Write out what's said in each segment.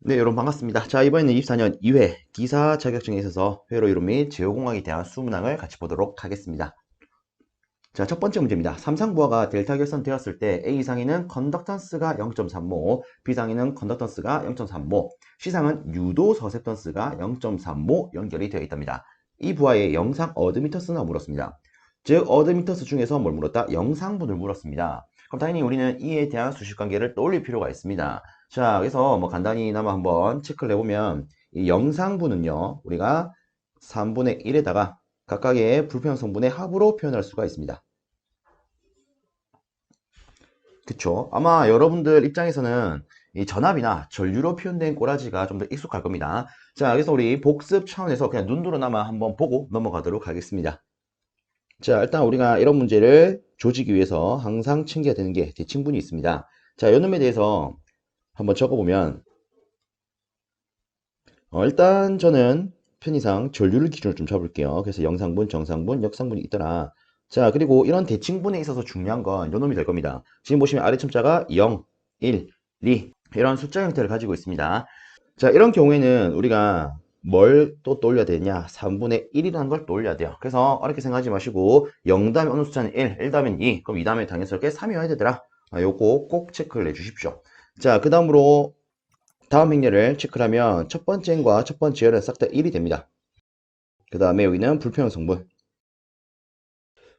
네, 여러분 반갑습니다. 자, 이번에는 24년 2회 기사 자격증에 있어서 회로 이론 및 제어공학에 대한 수문항을 같이 보도록 하겠습니다. 자, 첫 번째 문제입니다. 삼상부하가 델타 결선되었을 때 A 상위는 컨덕턴스가 0.3모, B 상위는 컨덕턴스가 0.3모, C 상은 유도 서셉턴스가 0.3모 연결이 되어 있답니다. 이 부하의 영상 어드미터스나 물었습니다. 즉, 어드미터스 중에서 뭘 물었다? 영상분을 물었습니다. 그럼 당연히 우리는 이에 대한 수식관계를 떠올릴 필요가 있습니다. 자, 그래서 뭐 간단히나마 한번 체크를 해보면 이 영상분은요, 우리가 3분의 1에다가 각각의 불평형 성분의 합으로 표현할 수가 있습니다. 그쵸? 아마 여러분들 입장에서는 이 전압이나 전류로 표현된 꼬라지가 좀 더 익숙할 겁니다. 자, 그래서 우리 복습 차원에서 그냥 눈으로나마 한번 보고 넘어가도록 하겠습니다. 자, 일단 우리가 이런 문제를 조지기 위해서 항상 챙겨야 되는 게 대칭분이 있습니다. 자, 요 놈에 대해서 한번 적어보면 일단 저는 편의상 전류를 기준으로 좀 잡을게요. 그래서 영상분, 정상분, 역상분이 있더라. 자, 그리고 이런 대칭분에 있어서 중요한 건 요 놈이 될 겁니다. 지금 보시면 아래 첨자가 0, 1, 2 이런 숫자 형태를 가지고 있습니다. 자, 이런 경우에는 우리가 뭘 또 떠올려야 되냐? 3분의 1이라는 걸 떠올려야 돼요. 그래서 어렵게 생각하지 마시고 0 다음에 어느 숫자는 1, 1 다음엔 2, 그럼 2 다음에 당연스럽게 3이 와야 되더라. 요거 꼭 체크를 해주십시오. 자, 그 다음으로 다음 행렬을 체크를 하면 첫 번째 행과 첫 번째 열은 싹 다 1이 됩니다. 그 다음에 여기는 불평형 성분.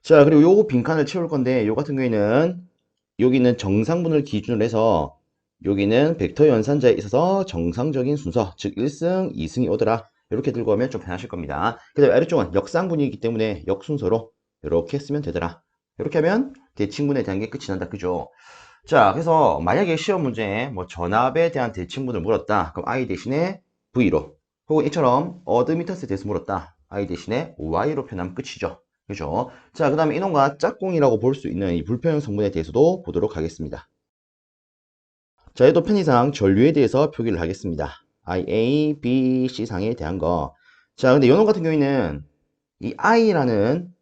자, 그리고 요 빈칸을 채울 건데 요 같은 경우에는 여기는 정상분을 기준으로 해서 여기는 벡터 연산자에 있어서 정상적인 순서, 즉 1승, 2승이 오더라. 이렇게 들고 오면 좀 편하실 겁니다. 그 다음에 아래쪽은 역상분이기 때문에 역순서로 이렇게 쓰면 되더라. 이렇게 하면 대칭분에 대한 게 끝이 난다. 그죠? 자, 그래서 만약에 시험 문제에 뭐 전압에 대한 대칭분을 물었다. 그럼 I 대신에 V로. 혹은 이처럼 어드미터스에 대해서 물었다. I 대신에 Y로 표현하면 끝이죠. 그죠? 자, 그 다음에 이놈과 짝꿍이라고 볼 수 있는 이 불평형 성분에 대해서도 보도록 하겠습니다. 자, 얘도 편의상 전류에 대해서 표기를 하겠습니다. IA, B, C 상에 대한 거. 자, 근데 요놈 같은 경우에는 이 I라는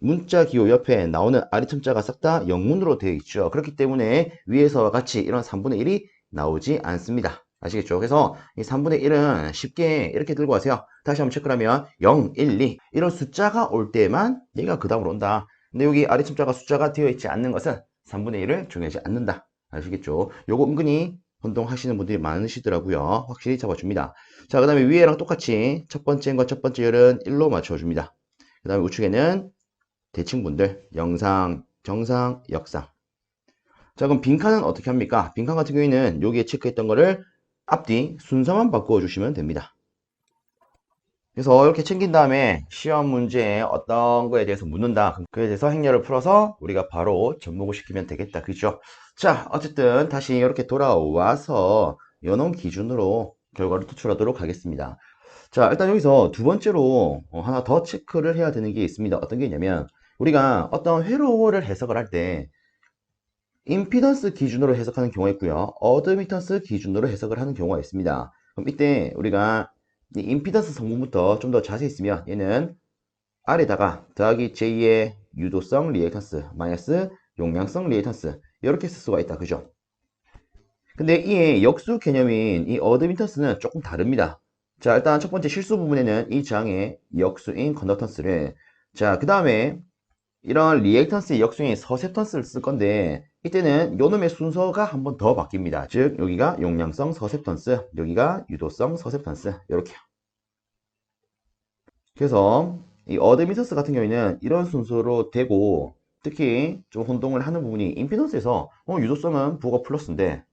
문자 기호 옆에 나오는 아래첨자가 싹 다 영문으로 되어 있죠. 그렇기 때문에 위에서와 같이 이런 3분의 1이 나오지 않습니다. 아시겠죠? 그래서 이 3분의 1은 쉽게 이렇게 들고 가세요. 다시 한번 체크를 하면 0, 1, 2 이런 숫자가 올 때만 얘가 그 다음으로 온다. 근데 여기 아래첨자가 숫자가 되어 있지 않는 것은 3분의 1을 중요하지 않는다. 아시겠죠? 요거 은근히 혼동하시는 분들이 많으시더라고요. 확실히 잡아줍니다. 자, 그 다음에 위에랑 똑같이 첫 번째과 첫 번째 열은 1로 맞춰줍니다. 그 다음에 우측에는 대칭분들, 영상, 정상, 역상. 자, 그럼 빈칸은 어떻게 합니까? 빈칸 같은 경우에는 여기에 체크했던 거를 앞뒤 순서만 바꾸어 주시면 됩니다. 그래서 이렇게 챙긴 다음에 시험 문제에 어떤 거에 대해서 묻는다. 그에 대해서 행렬을 풀어서 우리가 바로 접목을 시키면 되겠다. 그죠? 자, 어쨌든 다시 이렇게 돌아와서 연원 기준으로 결과를 도출하도록 하겠습니다. 자, 일단 여기서 두 번째로 하나 더 체크를 해야 되는 게 있습니다. 어떤 게 있냐면 우리가 어떤 회로를 해석을 할 때 임피던스 기준으로 해석하는 경우가 있고요. 어드미턴스 기준으로 해석을 하는 경우가 있습니다. 그럼 이때 우리가 이 임피던스 성분부터 좀 더 자세히 쓰면 얘는 R에다가 더하기 J의 유도성 리액턴스 마이너스 용량성 리액턴스 이렇게 쓸 수가 있다. 그죠? 근데 이 역수 개념인 이 어드미턴스는 조금 다릅니다. 자, 일단 첫 번째 실수 부분에는 이 저항의 역수인 컨덕턴스를 자, 그 다음에 이런 리액턴스의 역수인 서셉턴스를 쓸 건데 이때는 요놈의 순서가 한 번 더 바뀝니다. 즉 여기가 용량성 서셉턴스, 여기가 유도성 서셉턴스 이렇게요. 그래서 이 어드미터스 같은 경우에는 이런 순서로 되고 특히 좀 혼동을 하는 부분이 임피던스에서 유도성은 부호가 플러스인데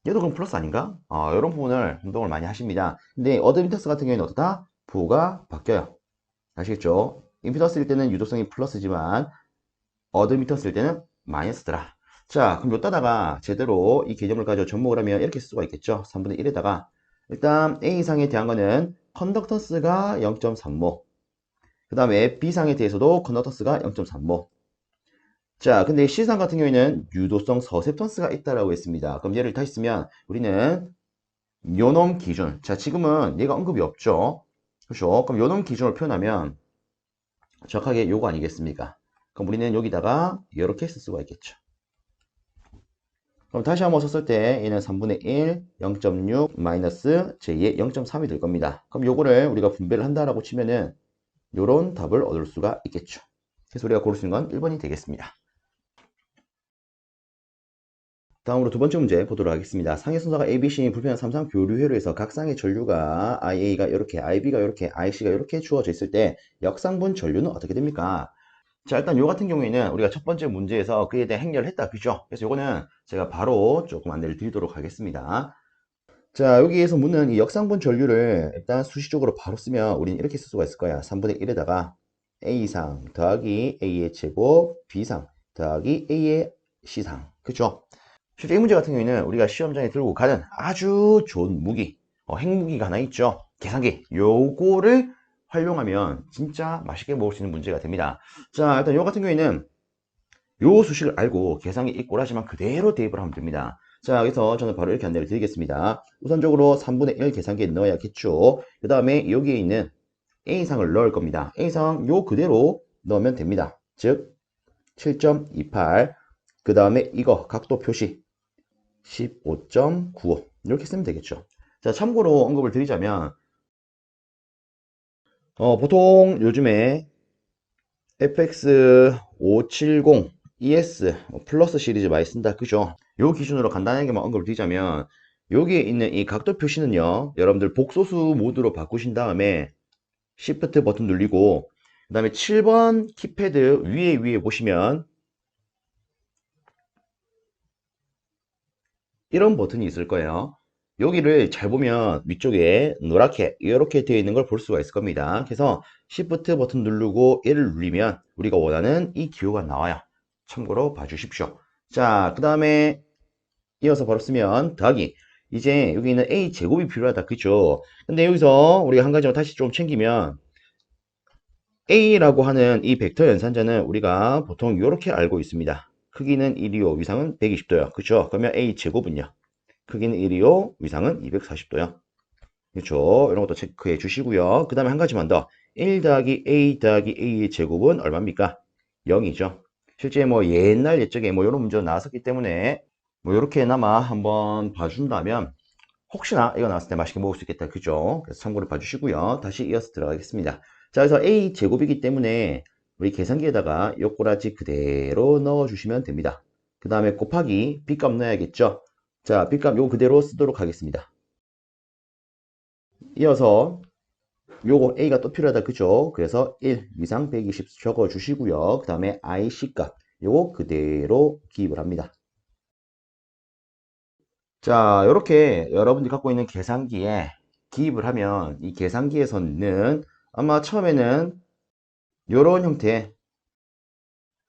얘도 그럼 플러스 아닌가? 이런 부분을 혼동을 많이 하십니다. 근데 어드미터스 같은 경우에는 어떻다? 부호가 바뀌어요. 아시겠죠? 임피던스일 때는 유도성이 플러스지만 어드미터스일 때는 마이너스더라. 자, 그럼 요따다가 제대로 이 개념을 가지고 접목을 하면 이렇게 쓸 수가 있겠죠? 3분의 1에다가 일단 A상에 대한 거는 컨덕턴스가 0.3모 그 다음에 B상에 대해서도 컨덕턴스가 0.3모 자, 근데 C상 같은 경우에는 유도성 서셉턴스가 있다라고 했습니다. 그럼 얘를 다시 쓰면 우리는 요놈 기준 자, 지금은 얘가 언급이 없죠? 그렇죠? 그럼 요놈 기준을 표현하면 정확하게 요거 아니겠습니까? 그럼 우리는 여기다가 이렇게 쓸 수가 있겠죠. 그럼 다시 한번 썼을 때 얘는 3분의 1, 0.6 마이너스 j2의 0.3이 될 겁니다. 그럼 요거를 우리가 분배를 한다라고 치면은 요런 답을 얻을 수가 있겠죠. 그래서 우리가 고를 수 있는 건 1번이 되겠습니다. 다음으로 두 번째 문제 보도록 하겠습니다. 상의 순서가 A, B, C인 불편한 삼상 교류회로에서 각 쌍의 전류가 IA가 이렇게, IB가 이렇게, IC가 이렇게 주어져 있을 때 역상분 전류는 어떻게 됩니까? 자, 일단 요 같은 경우에는 우리가 첫 번째 문제에서 그에 대해 행렬을 했다. 그죠? 그래서 요거는 제가 바로 조금 안내를 드리도록 하겠습니다. 자, 여기에서 묻는 이 역상분 전류를 일단 수식적으로 바로 쓰면 우리는 이렇게 쓸 수가 있을 거야. 3분의 1에다가 A상 더하기 A의 제곱 B상 더하기 A의 C상. 그죠? 실제 이 문제 같은 경우에는 우리가 시험장에 들고 가는 아주 좋은 무기, 핵무기가 하나 있죠. 계산기. 요거를 활용하면 진짜 맛있게 먹을 수 있는 문제가 됩니다. 자, 일단 요 같은 경우에는 요 수식을 알고 계산기 있고 하지만 그대로 대입을 하면 됩니다. 자, 그래서 저는 바로 이렇게 안내를 드리겠습니다. 우선적으로 3분의 1 계산기에 넣어야겠죠. 그 다음에 여기에 있는 A상을 넣을 겁니다. A상 요 그대로 넣으면 됩니다. 즉 7.28, 그 다음에 이거 각도 표시 15.95 이렇게 쓰면 되겠죠. 자, 참고로 언급을 드리자면 보통 요즘에 FX570 ES 플러스 시리즈 많이 쓴다. 그죠? 요 기준으로 간단하게만 언급을 드리자면 여기에 있는 이 각도 표시는요, 여러분들 복소수 모드로 바꾸신 다음에 Shift 버튼 누르고 그 다음에 7번 키패드 위에 보시면 이런 버튼이 있을 거예요. 여기를 잘 보면 위쪽에 노랗게 이렇게 되어 있는 걸 볼 수가 있을 겁니다. 그래서 Shift 버튼 누르고 얘를 누르면 우리가 원하는 이 기호가 나와요. 참고로 봐주십시오. 자, 그 다음에 이어서 바로 쓰면 더하기. 이제 여기 있는 A 제곱이 필요하다. 그죠? 근데 여기서 우리가 한 가지만 다시 좀 챙기면 A라고 하는 이 벡터 연산자는 우리가 보통 이렇게 알고 있습니다. 크기는 1이요, 위상은 120도요. 그죠? 그러면 A 제곱은요? 크기는 1이요, 위상은 240도요. 그렇죠? 이런 것도 체크해 주시고요. 그 다음에 한 가지만 더. 1 더하기 A 더하기 A의 제곱은 얼마입니까? 0이죠. 실제 뭐 옛날 옛적에 뭐 이런 문제가 나왔었기 때문에 뭐 이렇게나마 한번 봐준다면 혹시나 이거 나왔을 때 맛있게 먹을 수 있겠다. 그죠? 그래서 참고를 봐주시고요. 다시 이어서 들어가겠습니다. 자, 그래서 A 제곱이기 때문에 우리 계산기에다가 요 꼬라지 그대로 넣어주시면 됩니다. 그 다음에 곱하기 B값 넣어야겠죠? 자, B값 요 그대로 쓰도록 하겠습니다. 이어서 요거 A가 또 필요하다. 그죠? 그래서 1 위상 120 적어 주시고요. 그 다음에 IC 값 요거 그대로 기입을 합니다. 자, 이렇게 여러분들이 갖고 있는 계산기에 기입을 하면 이 계산기에서는 아마 처음에는 이런 형태의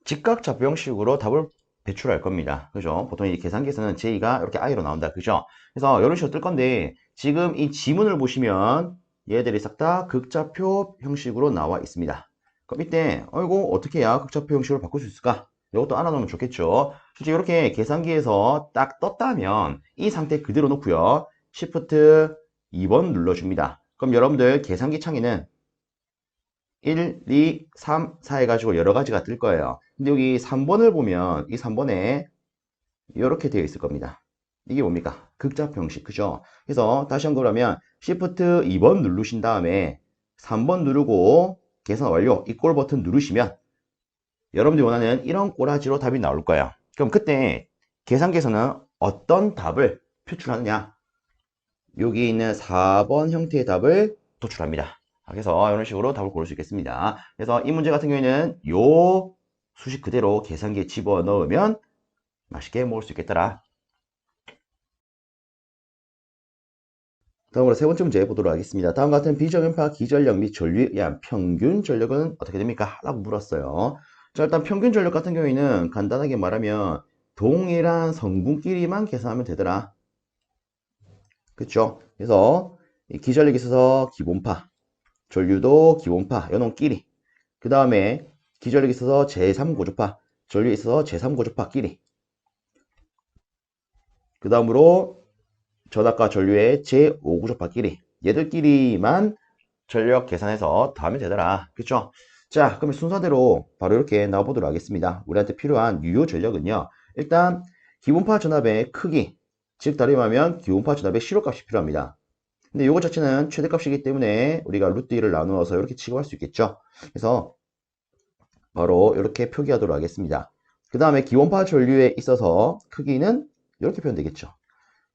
직각좌표 형식으로 답을 배출할 겁니다. 그죠? 보통 이 계산기에서는 J가 이렇게 I로 나온다. 그죠? 그래서 이런 식으로 뜰 건데 지금 이 지문을 보시면 얘들이 싹 다 극좌표 형식으로 나와 있습니다. 그럼 이때 이거 어떻게 해야 극좌표 형식으로 바꿀 수 있을까? 이것도 알아놓으면 좋겠죠. 실제 이렇게 계산기에서 딱 떴다면 이 상태 그대로 놓고요. Shift 2번 눌러줍니다. 그럼 여러분들 계산기 창에는 1, 2, 3, 4 해가지고 여러 가지가 뜰 거예요. 근데 여기 3번을 보면 이 3번에 이렇게 되어 있을 겁니다. 이게 뭡니까? 극좌표 형식, 그죠? 그래서 다시 한번 하면 Shift 2번 누르신 다음에 3번 누르고 계산 완료, 이 꼴 버튼 누르시면 여러분들이 원하는 이런 꼬라지로 답이 나올 거예요. 그럼 그때 계산기에서는 어떤 답을 표출하느냐? 여기 있는 4번 형태의 답을 도출합니다. 그래서 이런 식으로 답을 고를 수 있겠습니다. 그래서 이 문제 같은 경우에는 요 수식 그대로 계산기에 집어넣으면 맛있게 먹을 수 있겠더라. 다음으로 세 번째 문제 보도록 하겠습니다. 다음 같은 비정연파 기전력 및 전류에 의한 평균 전력은 어떻게 됩니까? 라고 물었어요. 자, 일단 평균 전력 같은 경우에는 간단하게 말하면 동일한 성분끼리만 계산하면 되더라. 그쵸? 그래서 기전력에 있어서 기본파, 전류도 기본파, 요놈끼리. 그 다음에 기전력에 있어서 제3고조파, 전류에 있어서 제3고조파끼리. 그 다음으로 전압과 전류의 제5구조파끼리. 얘들끼리만 전력 계산해서 다 하면 되더라. 그쵸? 자, 그러면 순서대로 바로 이렇게 나와보도록 하겠습니다. 우리한테 필요한 유효 전력은요. 일단 기본파 전압의 크기, 즉 다르게 말하면 기본파 전압의 실효값이 필요합니다. 근데 이거 자체는 최대값이기 때문에 우리가 루트 2를 나누어서 이렇게 취급할 수 있겠죠. 그래서 바로 이렇게 표기하도록 하겠습니다. 그 다음에 기본파 전류에 있어서 크기는 이렇게 표현되겠죠.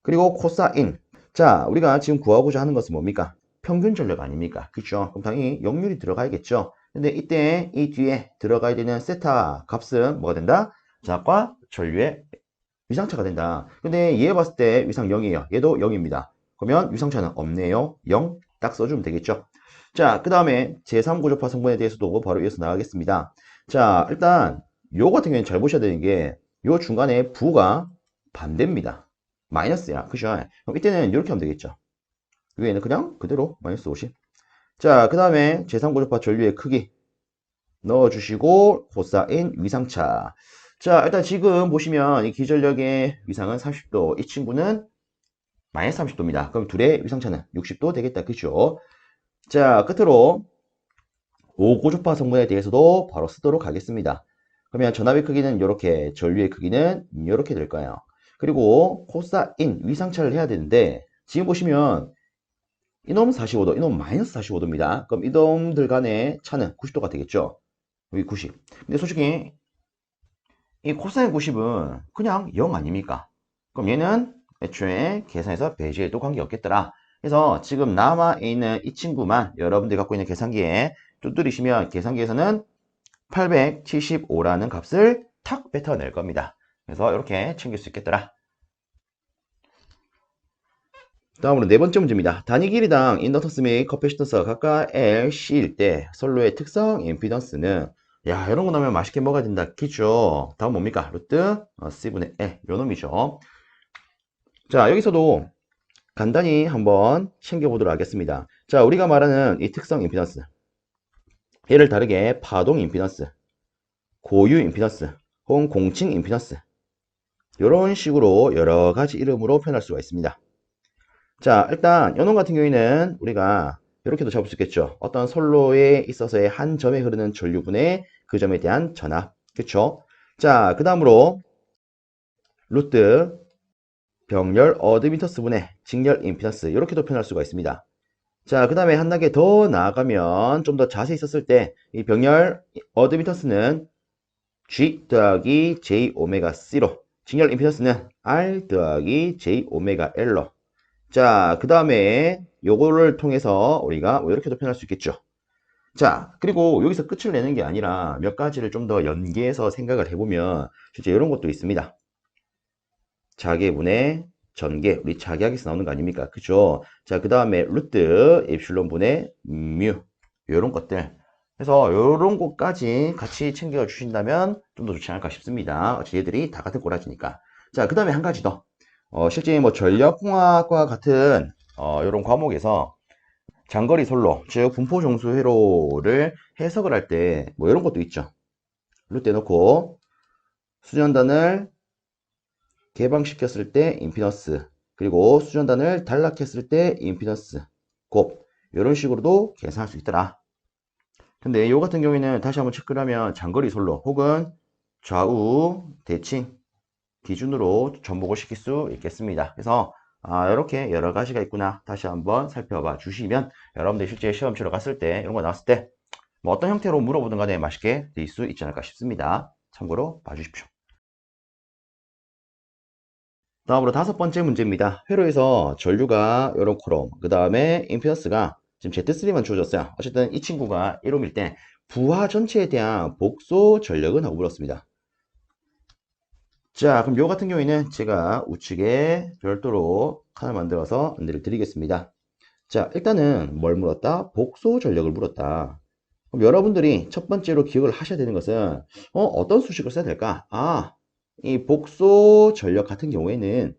그리고 코사인. 자, 우리가 지금 구하고자 하는 것은 뭡니까? 평균 전력 아닙니까? 그렇죠? 그럼 당연히 역률이 들어가야겠죠. 근데 이때 이 뒤에 들어가야 되는 세타 값은 뭐가 된다? 전압과 전류의 위상차가 된다. 근데 얘 봤을 때 위상 0이에요. 얘도 0입니다. 그러면 위상차는 없네요. 0 딱 써주면 되겠죠. 자, 그 다음에 제3고조파 성분에 대해서도 바로 이어서 나가겠습니다. 자, 일단 요 같은 경우에는 잘 보셔야 되는 게 요 중간에 부가 반대입니다. 마이너스야. 그죠? 그럼 이때는 이렇게 하면 되겠죠. 위에는 그냥 그대로 마이너스 50. 자, 그 다음에 제3고조파 전류의 크기 넣어주시고 코사인 위상차. 자, 일단 지금 보시면 이 기전력의 위상은 30도, 이 친구는 마이너스 30도입니다. 그럼 둘의 위상차는 60도 되겠다. 그죠? 자, 끝으로 5고조파 성분에 대해서도 바로 쓰도록 하겠습니다. 그러면 전압의 크기는 이렇게, 전류의 크기는 이렇게 될 거예요. 그리고 코사인 위상차를 해야 되는데 지금 보시면 이놈 45도, 이놈 마이너스 45도입니다. 그럼 이놈들 간의 차는 90도가 되겠죠. 여기 90. 근데 솔직히 이 코사인 90은 그냥 0 아닙니까? 그럼 얘는 애초에 계산해서 배제해도 관계없겠더라. 그래서 지금 남아있는 이 친구만 여러분들이 갖고 있는 계산기에 두드리시면 계산기에서는 875라는 값을 탁 뱉어낼 겁니다. 그래서 이렇게 챙길 수 있겠더라. 다음으로 네 번째 문제입니다. 단위 길이당 인덕턴스 및 커패시턴스가 각각 L, C일 때 선로의 특성 임피던스는 야 이런 거 나오면 맛있게 먹어야 된다. 기죠. 다음 뭡니까? 루트 C분의 L 요 놈이죠. 자 여기서도 간단히 한번 챙겨보도록 하겠습니다. 자 우리가 말하는 이 특성 임피던스 얘를 다르게 파동 임피던스, 고유 임피던스, 혹은 공칭 임피던스 이런 식으로 여러 가지 이름으로 표현할 수가 있습니다. 자, 일단 연원 같은 경우에는 우리가 이렇게도 잡을 수 있겠죠. 어떤 선로에 있어서의 한 점에 흐르는 전류분의 그 점에 대한 전압. 그쵸? 자, 그 다음으로 루트 병렬 어드미터스 분의 직렬 임피던스 이렇게도 표현할 수가 있습니다. 자, 그 다음에 한 단계 더 나아가면 좀 더 자세히 썼을 때 이 병렬 어드미터스는 G 더하기 J 오메가 C로 직렬 임피던스는 R 더하기 J 오메가 L로 자, 그 다음에 요거를 통해서 우리가 뭐 이렇게도 표현할 수 있겠죠. 자, 그리고 여기서 끝을 내는 게 아니라 몇 가지를 좀 더 연계해서 생각을 해보면 실제 이런 것도 있습니다. 자개분의 전개, 우리 자개학에서 나오는 거 아닙니까? 그죠? 자, 그 다음에 루트 엡실론분의 뮤 이런 것들. 그래서 이런 것까지 같이 챙겨 주신다면 좀 더 좋지 않을까 싶습니다. 어차피 얘들이 다 같은 꼬라지니까. 자, 그 다음에 한 가지 더. 실제 뭐 전력공학과 같은 이런 과목에서 장거리 솔로, 즉 분포 정수 회로를 해석을 할 때 뭐 이런 것도 있죠. 루트 놓고 수전단을 개방시켰을 때 임피던스, 그리고 수전단을 단락했을 때 임피던스, 곱 이런 식으로도 계산할 수 있더라. 근데 이 같은 경우에는 다시 한번 체크를 하면 장거리 솔로 혹은 좌우 대칭 기준으로 전복을 시킬 수 있겠습니다. 그래서 이렇게 여러 가지가 있구나 다시 한번 살펴봐 주시면 여러분들 실제 시험 치러 갔을 때 이런 거 나왔을 때 뭐 어떤 형태로 물어보든 간에 맛있게 될 수 있지 않을까 싶습니다. 참고로 봐주십시오. 다음으로 다섯 번째 문제입니다. 회로에서 전류가 이런 코롬, 그 다음에 임피던스가 지금 Z3만 주어졌어요. 어쨌든 이 친구가 1옴일 때 부하 전체에 대한 복소 전력은 하고 물었습니다. 자, 그럼 요 같은 경우에는 제가 우측에 별도로 칸을 만들어서 안내를 드리겠습니다. 자, 일단은 뭘 물었다? 복소 전력을 물었다. 그럼 여러분들이 첫 번째로 기억을 하셔야 되는 것은 어떤 수식을 써야 될까? 이 복소 전력 같은 경우에는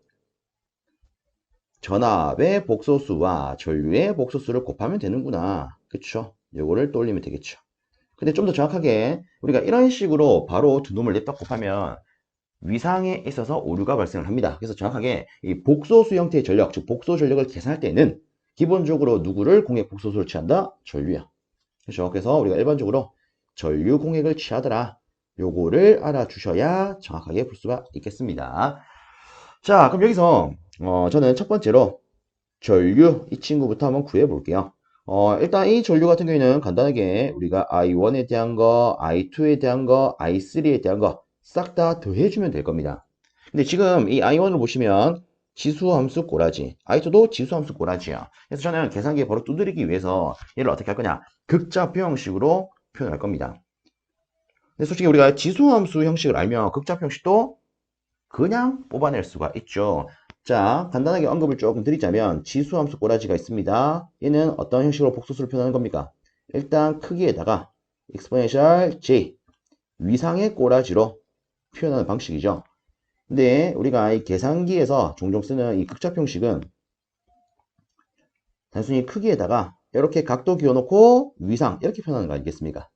전압의 복소수와 전류의 복소수를 곱하면 되는구나. 그쵸? 요거를 떠올리면 되겠죠. 근데 좀 더 정확하게 우리가 이런 식으로 바로 두 놈을 냅다 곱하면 위상에 있어서 오류가 발생을 합니다. 그래서 정확하게 이 복소수 형태의 전력, 즉 복소 전력을 계산할 때는 기본적으로 누구를 공액 복소수로 취한다? 전류야. 그렇죠? 그래서 우리가 일반적으로 전류 공액을 취하더라. 요거를 알아주셔야 정확하게 볼 수가 있겠습니다. 자, 그럼 여기서 저는 첫 번째로 전류 이 친구부터 한번 구해 볼게요. 일단 이 전류 같은 경우에는 간단하게 우리가 I1에 대한 거, I2에 대한 거, I3에 대한 거 싹 다 더해주면 될 겁니다. 근데 지금 이 I1을 보시면 지수함수 꼬라지, I2도 지수함수 꼬라지야. 그래서 저는 계산기에 바로 두드리기 위해서 얘를 어떻게 할 거냐? 극좌표 형식으로 표현할 겁니다. 근데 솔직히 우리가 지수함수 형식을 알면 극좌표 형식도 그냥 뽑아낼 수가 있죠. 자, 간단하게 언급을 조금 드리자면 지수함수 꼬라지가 있습니다. 얘는 어떤 형식으로 복소수를 표현하는 겁니까? 일단 크기에다가 exponential j 위상의 꼬라지로 표현하는 방식이죠. 근데 우리가 이 계산기에서 종종 쓰는 이 극좌표 형식은 단순히 크기에다가 이렇게 각도 기워놓고 위상 이렇게 표현하는 거 아니겠습니까?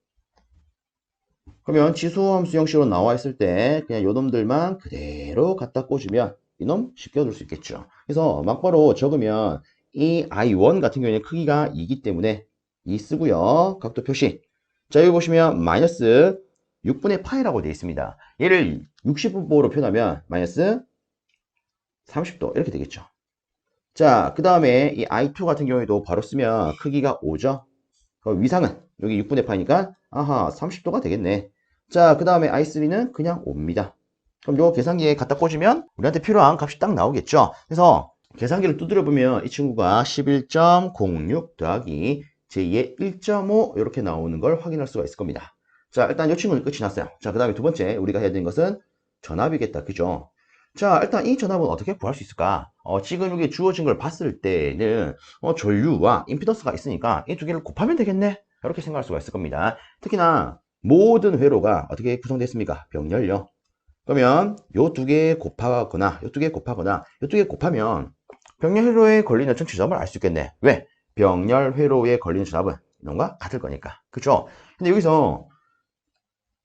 그러면 지수함수 형식으로 나와 있을 때 그냥 요놈들만 그대로 갖다 꽂으면 이놈 쉽게 얻을 수 있겠죠. 그래서 막바로 적으면 이 I1 같은 경우에는 크기가 2이기 때문에 2 쓰고요. 각도 표시. 자, 여기 보시면 마이너스 6분의 파이라고 되어 있습니다. 얘를 60분보로 표현하면 마이너스 30도 이렇게 되겠죠. 자, 그 다음에 이 I2 같은 경우에도 바로 쓰면 크기가 5죠. 위상은 여기 6분의 파이니까 아하 30도가 되겠네. 자, 그 다음에 i3는 그냥 5입니다. 그럼 요 계산기에 갖다 꽂으면 우리한테 필요한 값이 딱 나오겠죠. 그래서 계산기를 두드려 보면 이 친구가 11.06 더하기 제2의 1.5 이렇게 나오는 걸 확인할 수가 있을 겁니다. 자, 일단 이 친구는 끝이 났어요. 자, 그 다음에 두 번째 우리가 해야 되는 것은 전압이겠다. 그죠? 자, 일단 이 전압은 어떻게 구할 수 있을까? 지금 여기 주어진 걸 봤을 때는 전류와 임피던스가 있으니까 이 두 개를 곱하면 되겠네. 이렇게 생각할 수가 있을 겁니다. 특히나 모든 회로가 어떻게 구성됐습니까? 병렬요. 그러면 요 두 개 곱하거나 요 두 개 곱하거나 요 두 개 곱하면 병렬 회로에 걸리는 전체 전압을 알 수 있겠네. 왜? 병렬 회로에 걸리는 전압은 이놈과 같을 거니까. 그죠? 근데 여기서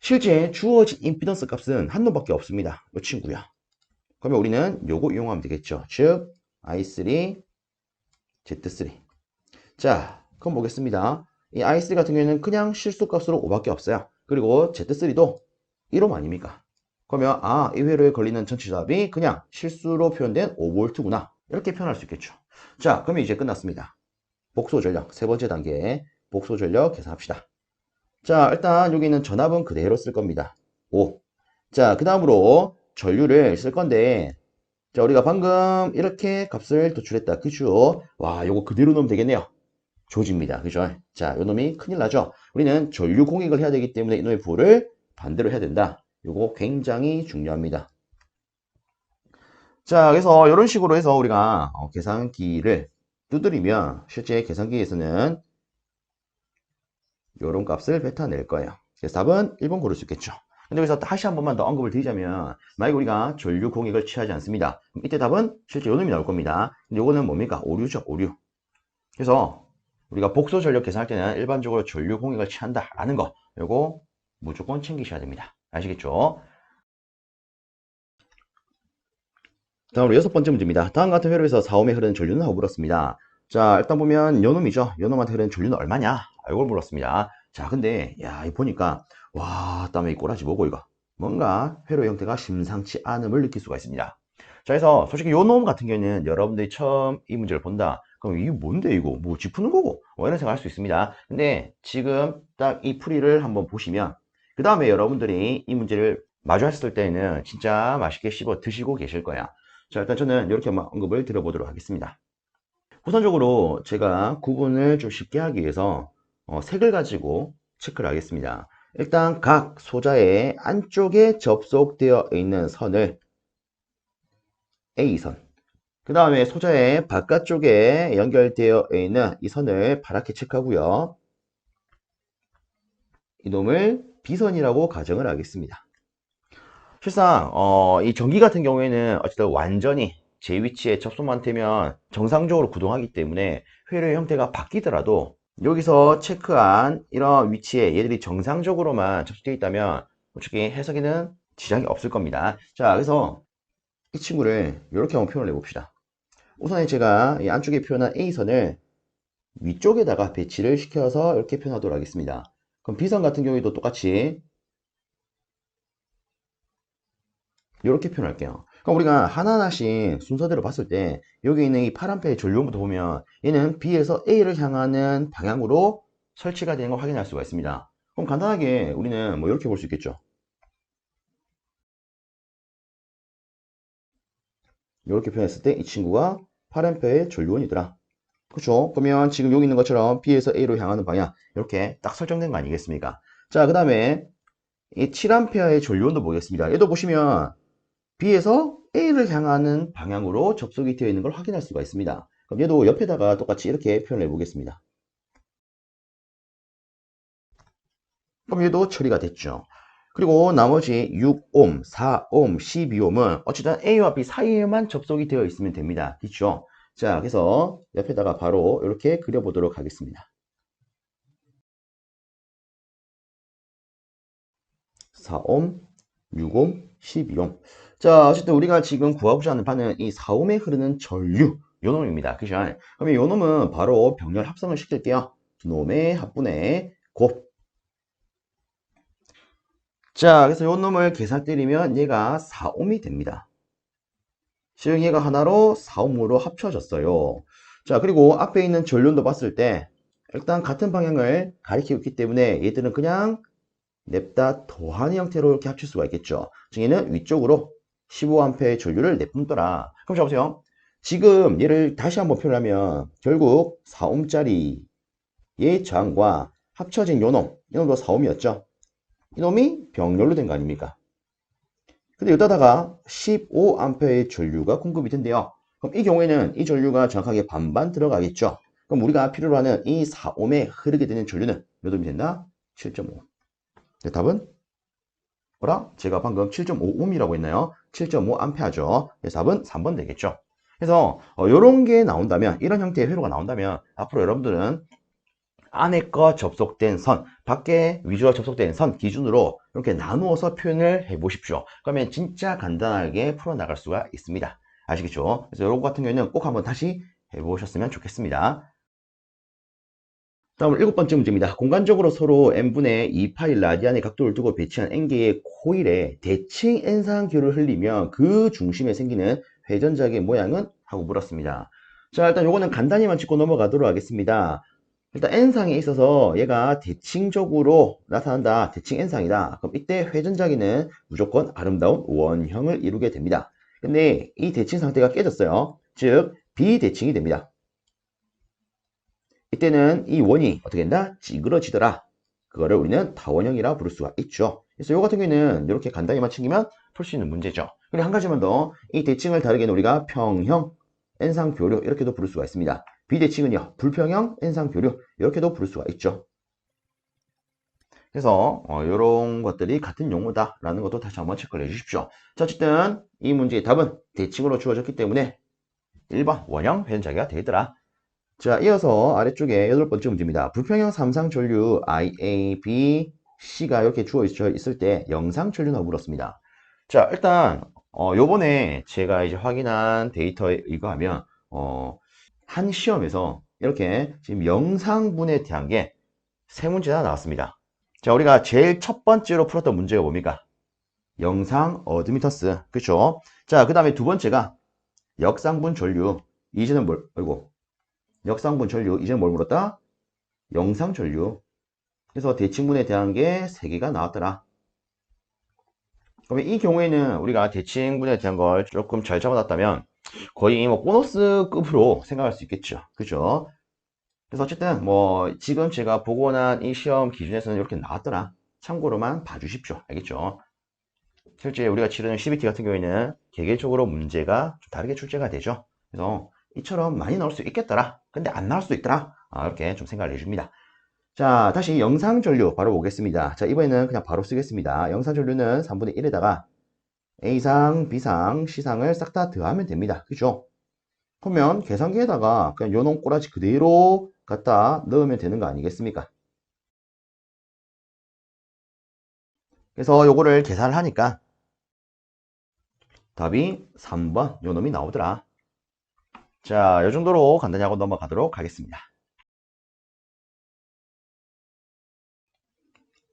실제 주어진 임피던스 값은 한 놈밖에 없습니다. 요 친구야. 그러면 우리는 요거 이용하면 되겠죠. 즉 I3, Z3. 자, 그럼 보겠습니다. 이 I3 같은 경우에는 그냥 실수값으로 5밖에 없어요. 그리고 Z3도 1옴 아닙니까? 그러면 이 회로에 걸리는 전체 전압이 그냥 실수로 표현된 5V구나. 이렇게 표현할 수 있겠죠. 자, 그러면 이제 끝났습니다. 복소 전력, 세 번째 단계 복소 전력 계산합시다. 자, 일단 여기 있는 전압은 그대로 쓸 겁니다. 5. 자, 그 다음으로 전류를 쓸 건데 자, 우리가 방금 이렇게 값을 도출했다. 그죠? 와, 요거 그대로 넣으면 되겠네요. 조집니다. 그죠? 자, 요 놈이 큰일 나죠? 우리는 전류 공익을 해야 되기 때문에 이놈의 부호를 반대로 해야 된다. 요거 굉장히 중요합니다. 자, 그래서 이런 식으로 해서 우리가 계산기를 두드리면 실제 계산기에서는 요런 값을 뱉어낼 거예요. 그래서 답은 1번 고를 수 있겠죠. 근데 여기서 다시 한 번만 더 언급을 드리자면 만약에 우리가 전류 공익을 취하지 않습니다. 그럼 이때 답은 실제 요놈이 나올 겁니다. 근데 요거는 뭡니까? 오류죠. 오류. 그래서 우리가 복소 전력 계산할 때는 일반적으로 전류 공익을 취한다라는 거 요거 무조건 챙기셔야 됩니다. 아시겠죠? 다음으로 여섯 번째 문제입니다. 다음 같은 회로에서 4옴에 흐르는 전류는 하고 물었습니다. 자, 일단 보면 요놈이죠. 요놈한테 흐르는 전류는 얼마냐? 이걸 물었습니다. 자, 근데 야, 이 보니까 와, 땀에 이 꼬라지 뭐고 이거. 뭔가 회로 형태가 심상치 않음을 느낄 수가 있습니다. 자, 그래서 솔직히 요놈 같은 경우에는 여러분들이 처음 이 문제를 본다. 그럼 이게 뭔데 이거? 뭐 짚푸는 거고? 뭐 이런 생각할 수 있습니다. 근데 지금 딱 이 풀이를 한번 보시면 그 다음에 여러분들이 이 문제를 마주했을 때는 진짜 맛있게 씹어 드시고 계실 거야. 자, 일단 저는 이렇게 한번 언급을 드려보도록 하겠습니다. 우선적으로 제가 구분을 좀 쉽게 하기 위해서 색을 가지고 체크를 하겠습니다. 일단 각 소자의 안쪽에 접속되어 있는 선을 A선, 그 다음에 소자의 바깥쪽에 연결되어 있는 이 선을 파랗게 체크하고요. 이놈을 B선이라고 가정을 하겠습니다. 실상 이 전기 같은 경우에는 어쨌든 완전히 제 위치에 접속만 되면 정상적으로 구동하기 때문에 회로의 형태가 바뀌더라도 여기서 체크한 이런 위치에 얘들이 정상적으로만 접속되어 있다면 솔직히 해석에는 지장이 없을 겁니다. 자, 그래서 이 친구를 이렇게 한번 표현을 해봅시다. 우선 제가 이 안쪽에 표현한 A선을 위쪽에다가 배치를 시켜서 이렇게 표현하도록 하겠습니다. 그럼 B선 같은 경우에도 똑같이 이렇게 표현할게요. 그럼 우리가 하나하나씩 순서대로 봤을 때 여기 있는 이 파란패의 전류원부터 보면 얘는 B에서 A를 향하는 방향으로 설치가 되는 걸 확인할 수가 있습니다. 그럼 간단하게 우리는 뭐 이렇게 볼 수 있겠죠. 이렇게 표현했을 때 이 친구가 8A의 전류원이더라. 그렇죠? 그러면 지금 여기 있는 것처럼 B에서 A로 향하는 방향 이렇게 딱 설정된 거 아니겠습니까? 자, 그 다음에 이 7A의 전류원도 보겠습니다. 얘도 보시면 B에서 A를 향하는 방향으로 접속이 되어 있는 걸 확인할 수가 있습니다. 그럼 얘도 옆에다가 똑같이 이렇게 표현해 보겠습니다. 그럼 얘도 처리가 됐죠. 그리고 나머지 6옴, 4옴, 12옴은 어쨌든 A와 B 사이에만 접속이 되어 있으면 됩니다. 그렇죠? 자, 그래서 옆에다가 바로 이렇게 그려보도록 하겠습니다. 4옴, 6옴, 12옴. 자, 어쨌든 우리가 지금 구하고자 하는 바는 이 4옴에 흐르는 전류, 요 놈입니다. 그죠? 그러면 요 놈은 바로 병렬 합성을 시킬게요. 두 놈의 합분의 곱. 자, 그래서 요 놈을 계산 때리면 얘가 4옴이 됩니다. 즉 얘가 하나로 4옴으로 합쳐졌어요. 자, 그리고 앞에 있는 전륜도 봤을 때 일단 같은 방향을 가리키고 있기 때문에 얘들은 그냥 냅다 더하는 형태로 이렇게 합칠 수가 있겠죠. 즉 얘는 위쪽으로 15A의 전류를 내뿜더라. 그럼 자 보세요. 지금 얘를 다시 한번 표현하면 결국 4옴짜리의 저항과 합쳐진 요놈, 이놈도 4옴이었죠. 이놈이 병렬로 된 거 아닙니까? 근데 여기다가 15A의 전류가 공급이 된대요. 그럼 이 경우에는 이 전류가 정확하게 반반 들어가겠죠. 그럼 우리가 필요로 하는 이 4옴에 흐르게 되는 전류는 몇 옴이 된다? 7.5. 답은 뭐라? 제가 방금 7.5옴이라고 했나요? 7.5A죠. 그래서 답은 3번 되겠죠. 그래서 이런 게 나온다면, 이런 형태의 회로가 나온다면 앞으로 여러분들은 안에 거 접속된 선, 밖에 위주로 접속된 선 기준으로 이렇게 나누어서 표현을 해 보십시오. 그러면 진짜 간단하게 풀어나갈 수가 있습니다. 아시겠죠? 그래서 이거 같은 경우에는 꼭 한번 다시 해보셨으면 좋겠습니다. 다음으로 7번째 문제입니다. 공간적으로 서로 n분의 2파이 라디안의 각도를 두고 배치한 n개의 코일에 대칭 n상교를 흘리면 그 중심에 생기는 회전작의 모양은? 하고 물었습니다. 자, 일단 요거는 간단히만 짚고 넘어가도록 하겠습니다. 일단 n상에 있어서 얘가 대칭적으로 나타난다. 대칭 n상이다. 그럼 이때 회전자기는 무조건 아름다운 원형을 이루게 됩니다. 근데 이 대칭 상태가 깨졌어요. 즉 비대칭이 됩니다. 이때는 이 원이 어떻게 된다? 찌그러지더라. 그거를 우리는 다원형이라 부를 수가 있죠. 그래서 이 같은 경우에는 이렇게 간단히만 챙기면 풀 수 있는 문제죠. 그리고 한 가지만 더, 이 대칭을 다르게는 우리가 평형, n상교류 이렇게도 부를 수가 있습니다. 비대칭은요, 불평형, n상교류 이렇게도 부를 수가 있죠. 그래서 이런 것들이 같은 용어다라는 것도 다시 한번 체크를 해주십시오. 자, 어쨌든 이 문제의 답은 대칭으로 주어졌기 때문에 1번 원형 회전자기가 되더라. 자, 이어서 아래쪽에 8번째 문제입니다. 불평형 삼상전류 IAB, C가 이렇게 주어 있을 때 영상전류나 물었습니다. 자, 일단 요번에 제가 이제 확인한 데이터에 의거하면 한 시험에서 이렇게 지금 영상분에 대한 게 세 문제나 나왔습니다. 자, 우리가 제일 첫 번째로 풀었던 문제가 뭡니까? 영상 어드미터스. 그렇죠? 자, 그 다음에 두 번째가 역상분 전류. 이제는 역상분 전류. 이제는 뭘 물었다? 영상 전류. 그래서 대칭분에 대한 게 3개가 나왔더라. 그러면 이 경우에는 우리가 대칭분에 대한 걸 조금 잘 잡아놨다면 거의 뭐 보너스급으로 생각할 수 있겠죠. 그죠? 그래서 어쨌든 뭐 지금 제가 보고 난 이 시험 기준에서는 이렇게 나왔더라. 참고로만 봐주십시오. 알겠죠? 실제 우리가 치르는 CBT 같은 경우에는 개개적으로 문제가 좀 다르게 출제가 되죠. 그래서 이처럼 많이 나올 수 있겠더라. 근데 안 나올 수도 있더라. 이렇게 좀 생각을 해줍니다. 자, 다시 영상전류 바로 보겠습니다. 자, 이번에는 그냥 바로 쓰겠습니다. 영상전류는 3분의 1에다가 A상, B상, C상을 싹 다 더하면 됩니다. 그죠? 그러면 계산기에다가 그냥 요놈 꼬라지 그대로 갖다 넣으면 되는 거 아니겠습니까? 그래서 요거를 계산을 하니까 답이 3번 요놈이 나오더라. 자, 요 정도로 간단히 하고 넘어가도록 하겠습니다.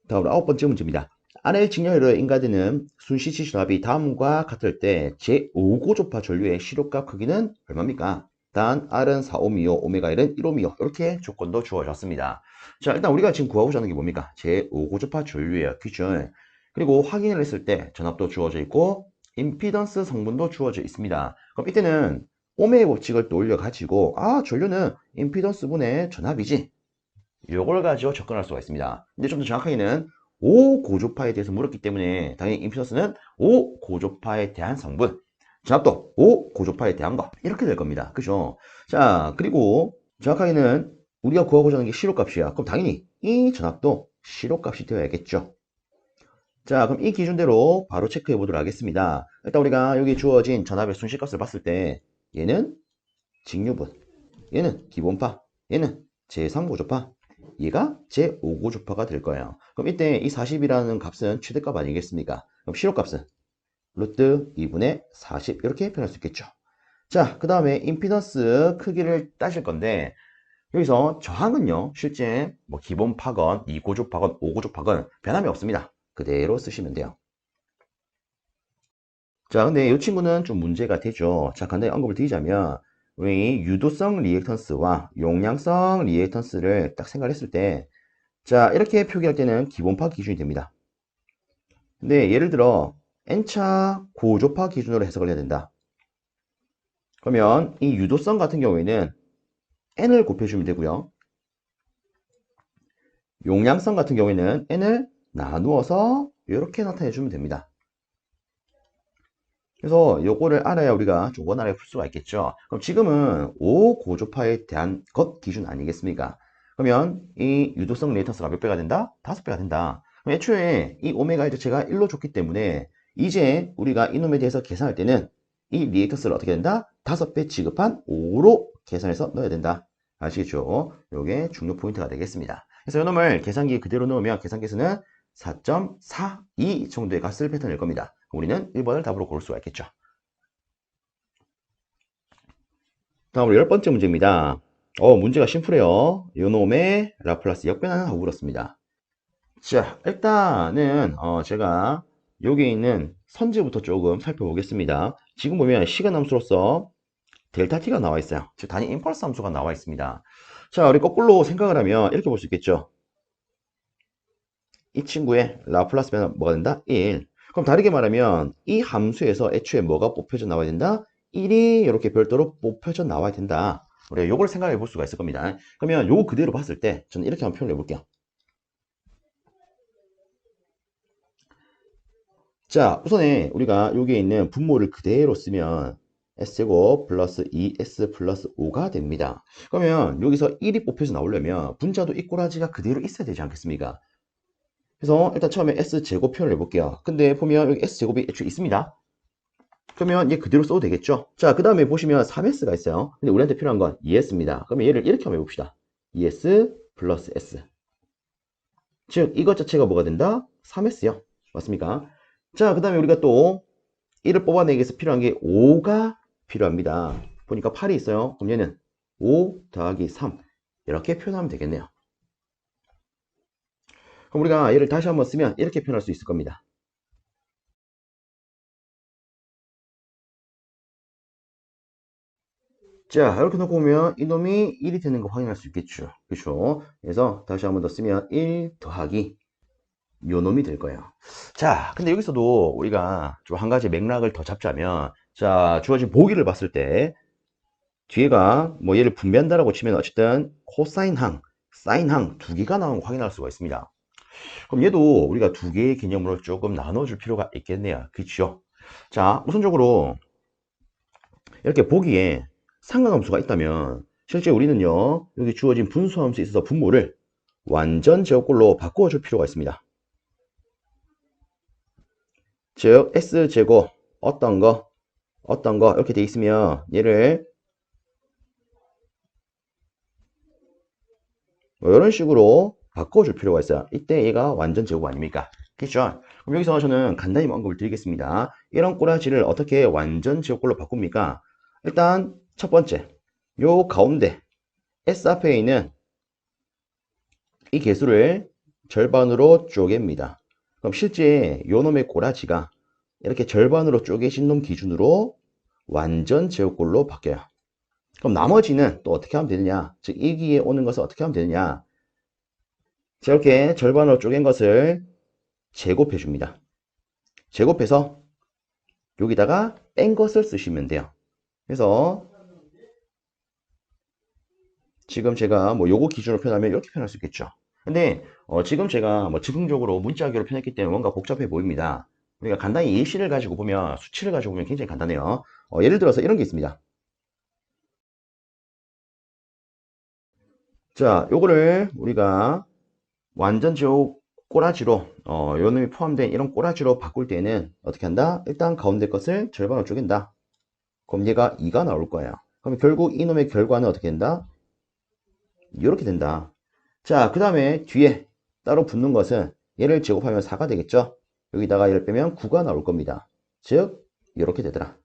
다음으로 9번째 문제입니다. RL 직렬로 인가되는 순시치 전압이 다음과 같을 때 제5고조파 전류의 시료값 크기는 얼마입니까? 단 R은 4옴이요, 오메가 1은 1옴이요. 이렇게 조건도 주어졌습니다. 자, 일단 우리가 지금 구하고자 하는 게 뭡니까? 제5고조파 전류예요. 기준. 그리고 확인을 했을 때 전압도 주어져 있고 임피던스 성분도 주어져 있습니다. 그럼 이때는 오메의 법칙을 또 올려가지고 전류는 임피던스분의 전압이지. 요걸 가지고 접근할 수가 있습니다. 근데 좀 더 정확하게는 5고조파에 대해서 물었기 때문에 당연히 임피던스는 5고조파에 대한 성분, 전압도 5고조파에 대한 거 이렇게 될 겁니다. 그죠? 자, 그리고 정확하게는 우리가 구하고자 하는 게 시료값이야. 그럼 당연히 이 전압도 시료값이 되어야겠죠. 자, 그럼 이 기준대로 바로 체크해 보도록 하겠습니다. 일단 우리가 여기 주어진 전압의 순식값을 봤을 때 얘는 직류분, 얘는 기본파, 얘는 제3고조파, 얘가 제5고조파가 될 거예요. 그럼 이때 이 40이라는 값은 최대값 아니겠습니까? 그럼 시료값은 루트 2분의 40 이렇게 표현할 수 있겠죠. 자, 그 다음에 임피던스 크기를 따질 건데 여기서 저항은요 실제 뭐 기본파건, 2고조파건, 5고조파건 변함이 없습니다. 그대로 쓰시면 돼요. 자, 근데 이 친구는 좀 문제가 되죠. 자, 간단히 언급을 드리자면 우리 유도성 리액턴스와 용량성 리액턴스를 딱 생각했을 때 자, 이렇게 표기할 때는 기본파 기준이 됩니다. 근데 예를 들어 N차 고조파 기준으로 해석을 해야 된다. 그러면 이 유도성 같은 경우에는 N을 곱해주면 되고요. 용량성 같은 경우에는 N을 나누어서 이렇게 나타내주면 됩니다. 그래서 요거를 알아야 우리가 좀 원활하게 풀 수가 있겠죠. 그럼 지금은 5고조파에 대한 것 기준 아니겠습니까? 그러면 이 유도성 레이턴스가 몇 배가 된다? 5배가 된다. 그럼 애초에 이 오메가 1 자체가 1로 줬기 때문에 이제 우리가 이놈에 대해서 계산할 때는 이 리액턴스를 어떻게 된다? 5배 지급한 5로 계산해서 넣어야 된다. 아시겠죠? 요게 중요 포인트가 되겠습니다. 그래서 이놈을 계산기에 그대로 넣으면 계산기에서는 4.42 정도의 값을 뱉어낼 겁니다. 우리는 1번을 답으로 고를 수가 있겠죠. 다음으로 10번째 문제입니다. 문제가 심플해요. 요놈의 라플라스 역변하는 하고 물었습니다. 자, 일단은 제가 여기 있는 선지부터 조금 살펴보겠습니다. 지금 보면 시간 함수로서 델타 t가 나와 있어요. 즉 단위 임펄스 함수가 나와 있습니다. 자, 우리 거꾸로 생각을 하면 이렇게 볼 수 있겠죠. 이 친구의 라플라스 변화 뭐가 된다? 1. 그럼 다르게 말하면 이 함수에서 애초에 뭐가 뽑혀져 나와야 된다? 1이 이렇게 별도로 뽑혀져 나와야 된다. 우리가 요걸 생각해 볼 수가 있을 겁니다. 그러면 요거 그대로 봤을 때 저는 이렇게 한번 표현해 볼게요. 자, 우선에 우리가 여기에 있는 분모를 그대로 쓰면 S제곱 플러스 2S 플러스 5가 됩니다. 그러면 여기서 1이 뽑혀서 나오려면 분자도 이 꼬라지가 그대로 있어야 되지 않겠습니까? 그래서 일단 처음에 S제곱 표현을 해볼게요. 근데 보면 여기 S제곱이 애초에 있습니다. 그러면 얘 그대로 써도 되겠죠? 자, 그 다음에 보시면 3S가 있어요. 근데 우리한테 필요한 건 2S입니다. 그러면 얘를 이렇게 한번 해봅시다. 2S 플러스 S. 즉, 이것 자체가 뭐가 된다? 3S요. 맞습니까? 자, 그 다음에 우리가 또 1을 뽑아내기 위해서 필요한 게 5가 필요합니다. 보니까 8이 있어요. 그럼 얘는 5 더하기 3. 이렇게 표현하면 되겠네요. 그럼 우리가 얘를 다시 한번 쓰면 이렇게 표현할 수 있을 겁니다. 자, 이렇게 놓고 보면 이놈이 1이 되는 거 확인할 수 있겠죠. 그렇죠? 그래서 다시 한번 더 쓰면 1 더하기 요 놈이 될 거예요. 자, 근데 여기서도 우리가 좀 한 가지 맥락을 더 잡자면 자, 주어진 보기를 봤을 때 뒤에가 뭐 얘를 분배한다라고 치면 어쨌든 코사인항, 사인항 두 개가 나온 거 확인할 수가 있습니다. 그럼 얘도 우리가 두 개의 개념으로 조금 나눠줄 필요가 있겠네요. 그렇죠? 자, 우선적으로 이렇게 보기에 상각함수가 있다면 실제 우리는요 여기 주어진 분수함수에 있어서 분모를 완전 제곱꼴로 바꾸어 줄 필요가 있습니다. 즉 S제곱 어떤 거 이렇게 돼 있으면 얘를 뭐 이런 식으로 바꾸어 줄 필요가 있어요. 이때 얘가 완전 제곱 아닙니까? 그렇죠? 그럼 여기서 저는 간단히 언급을 드리겠습니다. 이런 꼬라지를 어떻게 완전 제곱꼴로 바꿉니까? 일단 첫 번째 요 가운데 S 앞에 있는 이 개수를 절반으로 쪼갭니다. 그럼 실제 요놈의 꼬라지가 이렇게 절반으로 쪼개진 놈 기준으로 완전 제곱꼴로 바뀌어요. 그럼 나머지는 또 어떻게 하면 되느냐? 즉, 여기에 오는 것을 어떻게 하면 되느냐? 이렇게 절반으로 쪼갠 것을 제곱해 줍니다. 제곱해서 여기다가 뺀 것을 쓰시면 돼요. 그래서 지금 제가 뭐 요거 기준으로 표현하면 이렇게 표현할 수 있겠죠. 근데 지금 제가 뭐 즉흥적으로 문자기로 표현했기 때문에 뭔가 복잡해 보입니다. 우리가 간단히 예시를 가지고 보면, 수치를 가지고 보면 굉장히 간단해요. 예를 들어서 이런 게 있습니다. 자, 요거를 우리가 완전 제곱 꼬라지로 요 놈이 포함된 이런 꼬라지로 바꿀 때는 어떻게 한다? 일단 가운데 것을 절반으로 쪼갠다. 그럼 얘가 2가 나올 거예요. 그럼 결국 이놈의 결과는 어떻게 된다? 이렇게 된다. 자, 그 다음에 뒤에 따로 붙는 것은 얘를 제곱하면 4가 되겠죠? 여기다가 얘를 빼면 9가 나올 겁니다. 즉, 이렇게 되더라.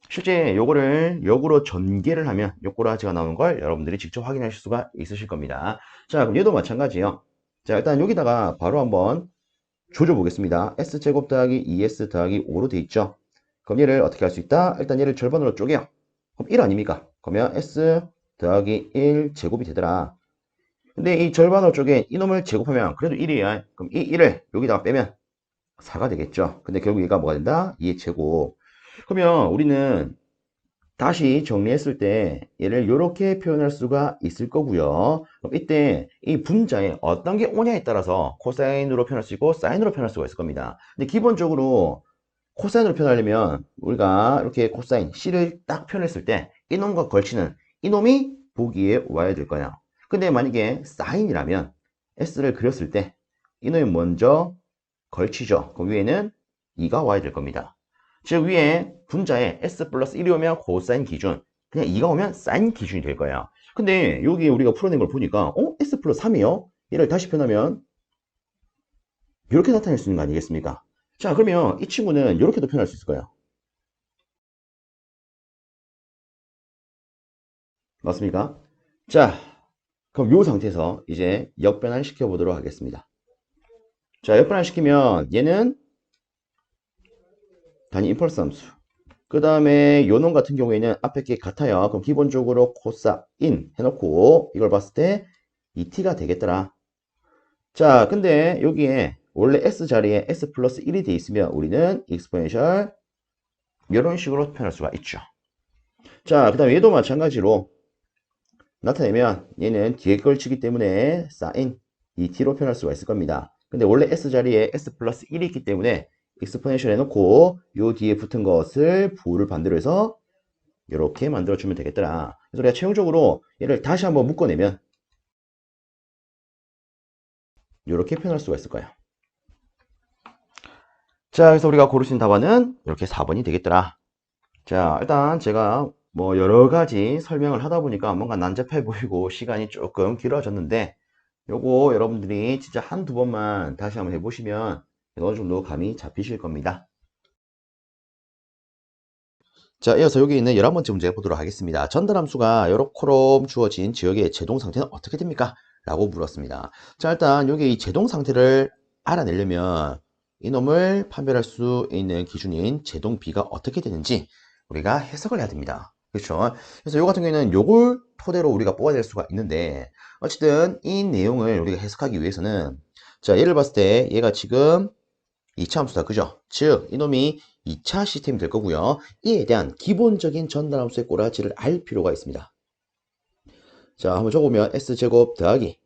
실제 요거를 역으로 전개를 하면 요 꼬라지가 나오는 걸 여러분들이 직접 확인하실 수가 있으실 겁니다. 자, 그럼 얘도 마찬가지예요. 자, 일단 여기다가 바로 한번 조져 보겠습니다. s제곱 더하기 2s 더하기 5로 돼 있죠? 그럼 얘를 어떻게 할 수 있다? 일단 얘를 절반으로 쪼개요. 그럼 1 아닙니까? 그러면 s 더하기 1 제곱이 되더라. 근데 이 절반으로 쪼개 이놈을 제곱하면 그래도 1이야. 그럼 이 1을 여기다가 빼면 4가 되겠죠. 근데 결국 얘가 뭐가 된다? 2의 제곱. 그러면 우리는 다시 정리했을 때 얘를 이렇게 표현할 수가 있을 거고요. 그럼 이때 이 분자에 어떤 게 오냐에 따라서 코사인으로 표현할 수 있고 사인으로 표현할 수가 있을 겁니다. 근데 기본적으로 코사인으로 표현하려면 우리가 이렇게 코사인 C를 딱 표현했을 때 이놈과 걸치는 이놈이 보기에 와야 될 거야. 근데 만약에 사인이라면 S를 그렸을 때 이놈이 먼저 걸치죠. 그 위에는 2가 와야 될 겁니다. 즉 위에 분자에 S 플러스 1이 오면 코사인 기준, 그냥 2가 오면 사인 기준이 될 거예요. 근데 여기 우리가 풀어낸 걸 보니까 S 플러스 3이요? 얘를 다시 표현하면 이렇게 나타낼 수 있는 거 아니겠습니까? 자, 그러면 이 친구는 이렇게도 표현할 수 있을 거예요. 맞습니까? 자, 그럼 이 상태에서 이제 역변환 시켜보도록 하겠습니다. 자, 역변환 시키면 얘는 단위 임펄스 함수. 그 다음에 요놈 같은 경우에는 앞에 게 같아요. 그럼 기본적으로 코사인 해놓고 이걸 봤을 때 2t가 되겠더라. 자, 근데 여기에 원래 s 자리에 s 플러스 1이 돼 있으면 우리는 익스포넨셜 이런 식으로 표현할 수가 있죠. 자, 그 다음에 얘도 마찬가지로 나타내면 얘는 뒤에 걸치기 때문에 사인 2t로 표현할 수가 있을 겁니다. 근데 원래 s 자리에 s 플러스 1이 있기 때문에 익스포넨셜 해놓고 요 뒤에 붙은 것을 부호를 반대로 해서 이렇게 만들어주면 되겠더라. 그래서 우리가 최종적으로 얘를 다시 한번 묶어내면 이렇게 표현할 수가 있을 거예요. 자, 그래서 우리가 고를 수 있는 답안은 이렇게 4번이 되겠더라. 자, 일단 제가 뭐 여러 가지 설명을 하다 보니까 뭔가 난잡해 보이고 시간이 조금 길어졌는데 요거 여러분들이 진짜 한두 번만 다시 한번 해보시면 어느 정도 감이 잡히실 겁니다. 자, 이어서 여기 있는 11번째 문제 보도록 하겠습니다. 전달함수가 요렇게럼 주어진 지역의 제동 상태는 어떻게 됩니까? 라고 물었습니다. 자, 일단 여기 이 제동 상태를 알아내려면 이놈을 판별할 수 있는 기준인 제동비가 어떻게 되는지 우리가 해석을 해야 됩니다. 그렇죠? 그래서 요 같은 경우에는 요걸 토대로 우리가 뽑아낼 수가 있는데 어쨌든 이 내용을 우리가 해석하기 위해서는 자, 얘를 봤을 때 얘가 지금 2차 함수다. 그죠? 즉 이놈이 2차 시스템이 될 거고요. 이에 대한 기본적인 전달함수의 꼬라지를 알 필요가 있습니다. 자, 한번 적어보면 s제곱 더하기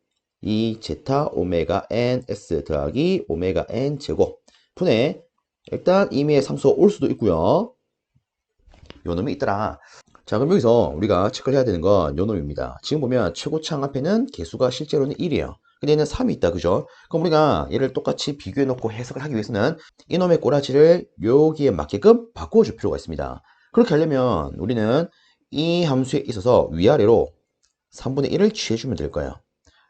2제타 오메가 n s 더하기 오메가 n 제곱 분의 일단 임의의 상수가 올 수도 있고요. 요 놈이 있더라. 자, 그럼 여기서 우리가 체크를 해야 되는 건 요 놈입니다. 지금 보면 최고창 앞에는 개수가 실제로는 1이에요. 근데 얘는 3이 있다. 그죠? 그럼 우리가 얘를 똑같이 비교해 놓고 해석을 하기 위해서는 이놈의 꼬라지를 여기에 맞게끔 바꾸어 줄 필요가 있습니다. 그렇게 하려면 우리는 이 함수에 있어서 위아래로 3분의 1을 취해주면 될 거예요.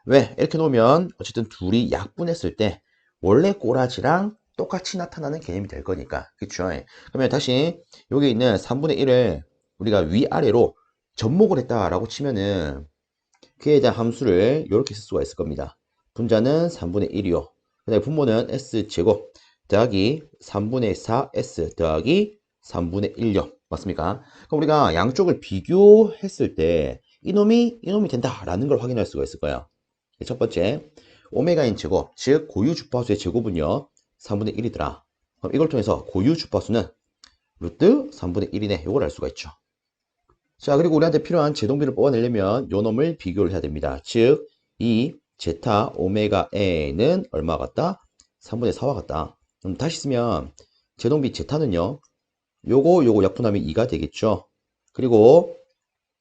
왜? 이렇게 놓으면 어쨌든 둘이 약분했을 때 원래 꼬라지랑 똑같이 나타나는 개념이 될 거니까. 그쵸? 그러면 다시 여기 있는 3분의 1을 우리가 위아래로 접목을 했다라고 치면은 그에 대한 함수를 이렇게 쓸 수가 있을 겁니다. 분자는 3분의 1이요. 그다음에 분모는 s제곱 더하기 3분의 4s 더하기 3분의 1요. 맞습니까? 그럼 우리가 양쪽을 비교했을 때 이놈이 된다라는 걸 확인할 수가 있을 거예요. 첫 번째, 오메가인 제곱, 즉 고유 주파수의 제곱은요 3분의 1이더라. 그럼 이걸 통해서 고유 주파수는 루트 3분의 1이네. 이걸 알 수가 있죠. 자, 그리고 우리한테 필요한 제동비를 뽑아내려면 요 놈을 비교를 해야 됩니다. 즉, 이 제타 오메가 A는 얼마 같다? 3분의 4와 같다. 그럼 다시 쓰면 제동비 제타는요. 요거 약분하면 2가 되겠죠. 그리고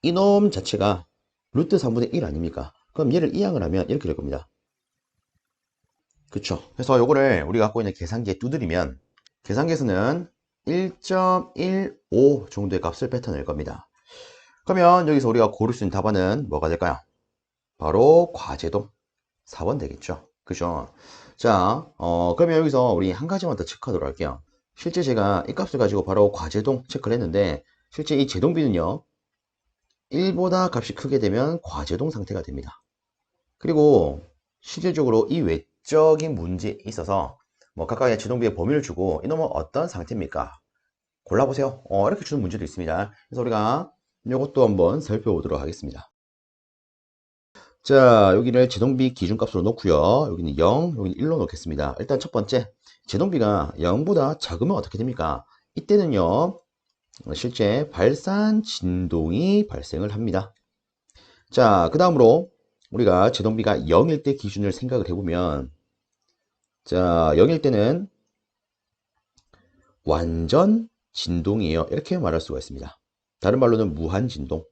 이놈 자체가 루트 3분의 1 아닙니까? 그럼 얘를 이항을 하면 이렇게 될 겁니다. 그쵸? 그래서 요거를 우리가 갖고 있는 계산기에 두드리면 계산기에서는 1.15 정도의 값을 뱉어낼 겁니다. 그러면 여기서 우리가 고를 수 있는 답안은 뭐가 될까요? 바로 과제동 4번 되겠죠. 그죠? 자, 그러면 여기서 우리 한 가지만 더 체크하도록 할게요. 실제 제가 이 값을 가지고 바로 과제동 체크를 했는데 실제 이 제동비는요 1보다 값이 크게 되면 과제동 상태가 됩니다. 그리고 실질적으로 이 외적인 문제에 있어서 뭐 각각의 제동비의 범위를 주고 이놈은 어떤 상태입니까? 골라보세요. 이렇게 주는 문제도 있습니다. 그래서 우리가 이것도 한번 살펴보도록 하겠습니다. 자, 여기를 제동비 기준값으로 놓고요. 여기는 0, 여기는 1로 놓겠습니다. 일단 첫 번째, 제동비가 0보다 작으면 어떻게 됩니까? 이때는요, 실제 발산 진동이 발생을 합니다. 자, 그 다음으로 우리가 제동비가 0일 때 기준을 생각을 해보면, 자, 0일 때는 완전 진동이에요. 이렇게 말할 수가 있습니다. 다른 말로는 무한 진동.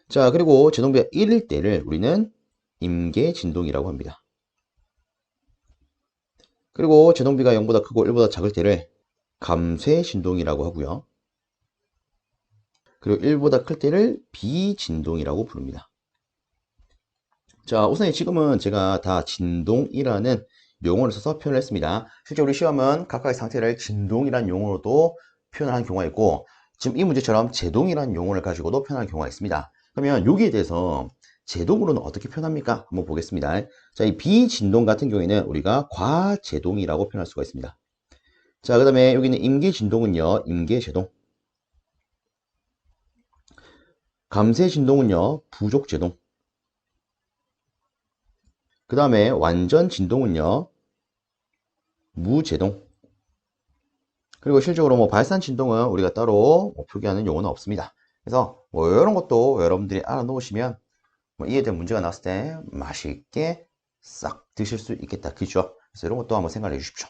자, 그리고 제동비가 1일 때를 우리는 임계 진동이라고 합니다. 그리고 제동비가 0보다 크고 1보다 작을 때를 감쇄 진동이라고 하고요. 그리고 1보다 클 때를 비진동이라고 부릅니다. 자, 우선 지금은 제가 다 진동이라는 용어를 써서 표현을 했습니다. 실제 우리 시험은 각각의 상태를 진동이라는 용어로도 표현하는 경우가 있고 지금 이 문제처럼 제동이라는 용어를 가지고도 표현하는 경우가 있습니다. 그러면 여기에 대해서 제동으로는 어떻게 표현합니까? 한번 보겠습니다. 자, 이 비진동 같은 경우에는 우리가 과제동이라고 표현할 수가 있습니다. 자, 그 다음에 여기는 임계진동은요, 임계제동. 감쇄진동은요, 부족제동. 그 다음에 완전진동은요, 무제동. 그리고 실적으로 뭐 발산진동은 우리가 따로 표기하는 용어는 없습니다. 그래서 뭐 이런 것도 여러분들이 알아놓으시면 뭐 이에 대한 문제가 나왔을 때 맛있게 싹 드실 수 있겠다. 그죠? 그래서 이런 것도 한번 생각해 주십시오.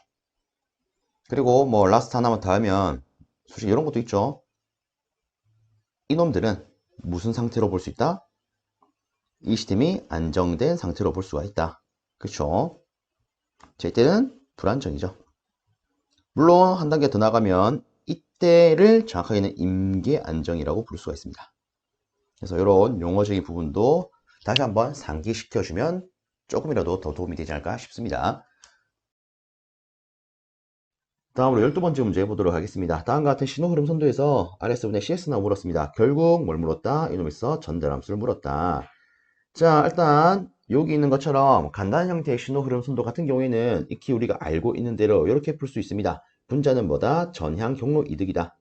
그리고 뭐 라스트 하나만 더 하면 솔직히 이런 것도 있죠. 이놈들은 무슨 상태로 볼 수 있다? 이 시스템이 안정된 상태로 볼 수가 있다. 그렇죠? 자, 이때는 불안정이죠. 물론 한 단계 더 나가면 이때를 정확하게는 임계 안정이라고 부를 수가 있습니다. 그래서 이런 용어적인 부분도 다시 한번 상기시켜주면 조금이라도 더 도움이 되지 않을까 싶습니다. 다음으로 12번째 문제 해보도록 하겠습니다. 다음과 같은 신호 흐름 선도에서 RS분의 CS나 물었습니다. 결국 뭘 물었다? 이놈에서 전달함수를 물었다. 자, 일단 여기 있는 것처럼 간단한 형태의 신호 흐름 선도 같은 경우에는 익히 우리가 알고 있는 대로 이렇게 풀 수 있습니다. 분자는 뭐다? 전향 경로 이득이다.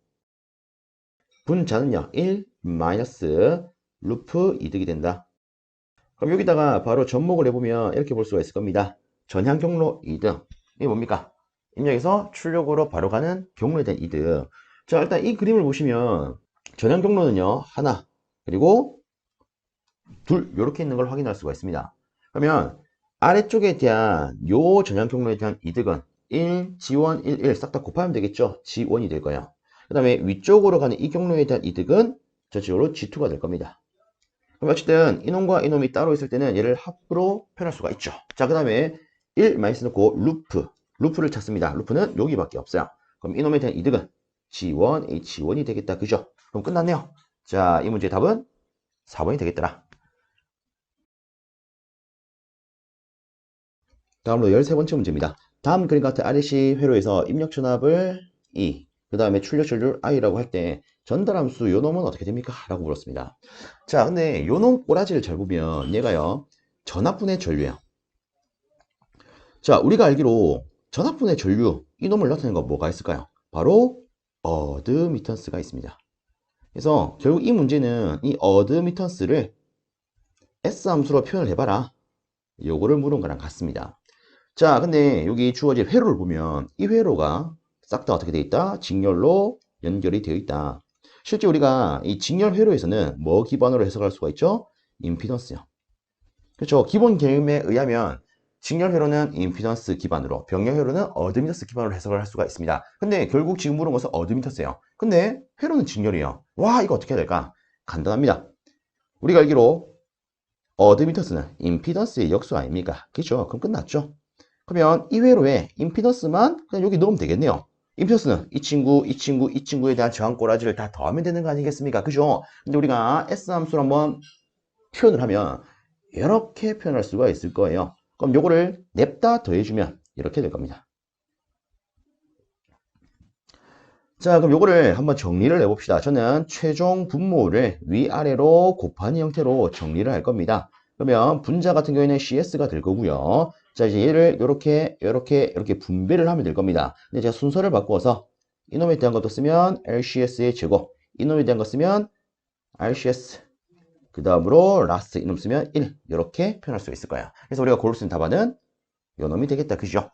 분자는요 1 마이너스 루프 이득이 된다. 그럼 여기다가 바로 접목을 해보면 이렇게 볼 수가 있을 겁니다. 전향 경로 이득. 이게 뭡니까? 입력에서 출력으로 바로 가는 경로에 대한 이득. 자, 일단 이 그림을 보시면 전향 경로는요 하나 그리고 둘 이렇게 있는 걸 확인할 수가 있습니다. 그러면 아래쪽에 대한 요 전향 경로에 대한 이득은 1, 지원 1, 1 싹 다 곱하면 되겠죠. G1이 될 거예요. 그 다음에 위쪽으로 가는 이 경로에 대한 이득은 저쪽으로 G2가 될 겁니다. 그럼 어쨌든 이놈과 이놈이 따로 있을 때는 얘를 합으로 표현할 수가 있죠. 자, 그 다음에 1 마이너스 넣고 루프를 찾습니다. 루프는 여기밖에 없어요. 그럼 이놈에 대한 이득은 G1, H1이 되겠다. 그죠? 그럼 끝났네요. 자, 이 문제의 답은 4번이 되겠더라. 다음으로 13번째 문제입니다. 다음 그림 같은 RC 회로에서 입력 전압을 E, 그 다음에 출력 전류를 I라고 할 때 전달함수 요놈은 어떻게 됩니까? 라고 물었습니다. 자, 근데 요놈 꼬라지를 잘 보면 얘가요 전압분의 전류예요. 자, 우리가 알기로 전압분의 전류, 이놈을 나타내는 건 뭐가 있을까요? 바로 어드미턴스가 있습니다. 그래서 결국 이 문제는 이 어드미턴스를 S 함수로 표현을 해봐라. 요거를 물은 거랑 같습니다. 자, 근데 여기 주어진 회로를 보면 이 회로가 싹 다 어떻게 되어 있다? 직렬로 연결이 되어 있다. 실제 우리가 이 직렬 회로에서는 뭐 기반으로 해석할 수가 있죠? 임피던스요. 그렇죠. 기본 개념에 의하면 직렬 회로는 임피던스 기반으로, 병렬 회로는 어드미턴스 기반으로 해석을 할 수가 있습니다. 근데 결국 지금 물은 것은 어드미턴스예요. 근데 회로는 직렬이에요. 와, 이거 어떻게 해야 될까? 간단합니다. 우리가 알기로 어드미턴스는 임피던스의 역수 아닙니까? 그렇죠. 그럼 끝났죠. 그러면 이 회로에 임피던스만 그냥 여기 넣으면 되겠네요. 임피던스는 이 친구, 이 친구, 이 친구에 대한 저항 꼬라지를 다 더하면 되는 거 아니겠습니까? 그죠? 근데 우리가 S 함수를 한번 표현을 하면 이렇게 표현할 수가 있을 거예요. 그럼 요거를 냅다 더해주면 이렇게 될 겁니다. 자, 그럼 요거를 한번 정리를 해봅시다. 저는 최종 분모를 위아래로 곱하는 형태로 정리를 할 겁니다. 그러면 분자 같은 경우에는 CS가 될 거고요. 자, 이제 얘를 이렇게 분배를 하면 될 겁니다. 근데 제가 순서를 바꾸어서 이놈에 대한 것도 쓰면 LCS의 제곱, 이놈에 대한 것 쓰면 RCS, 그 다음으로 라스트 이놈 쓰면 1, 이렇게 표현할 수 있을 거예요. 그래서 우리가 고를 수 있는 답안은 요 놈이 되겠다. 그죠?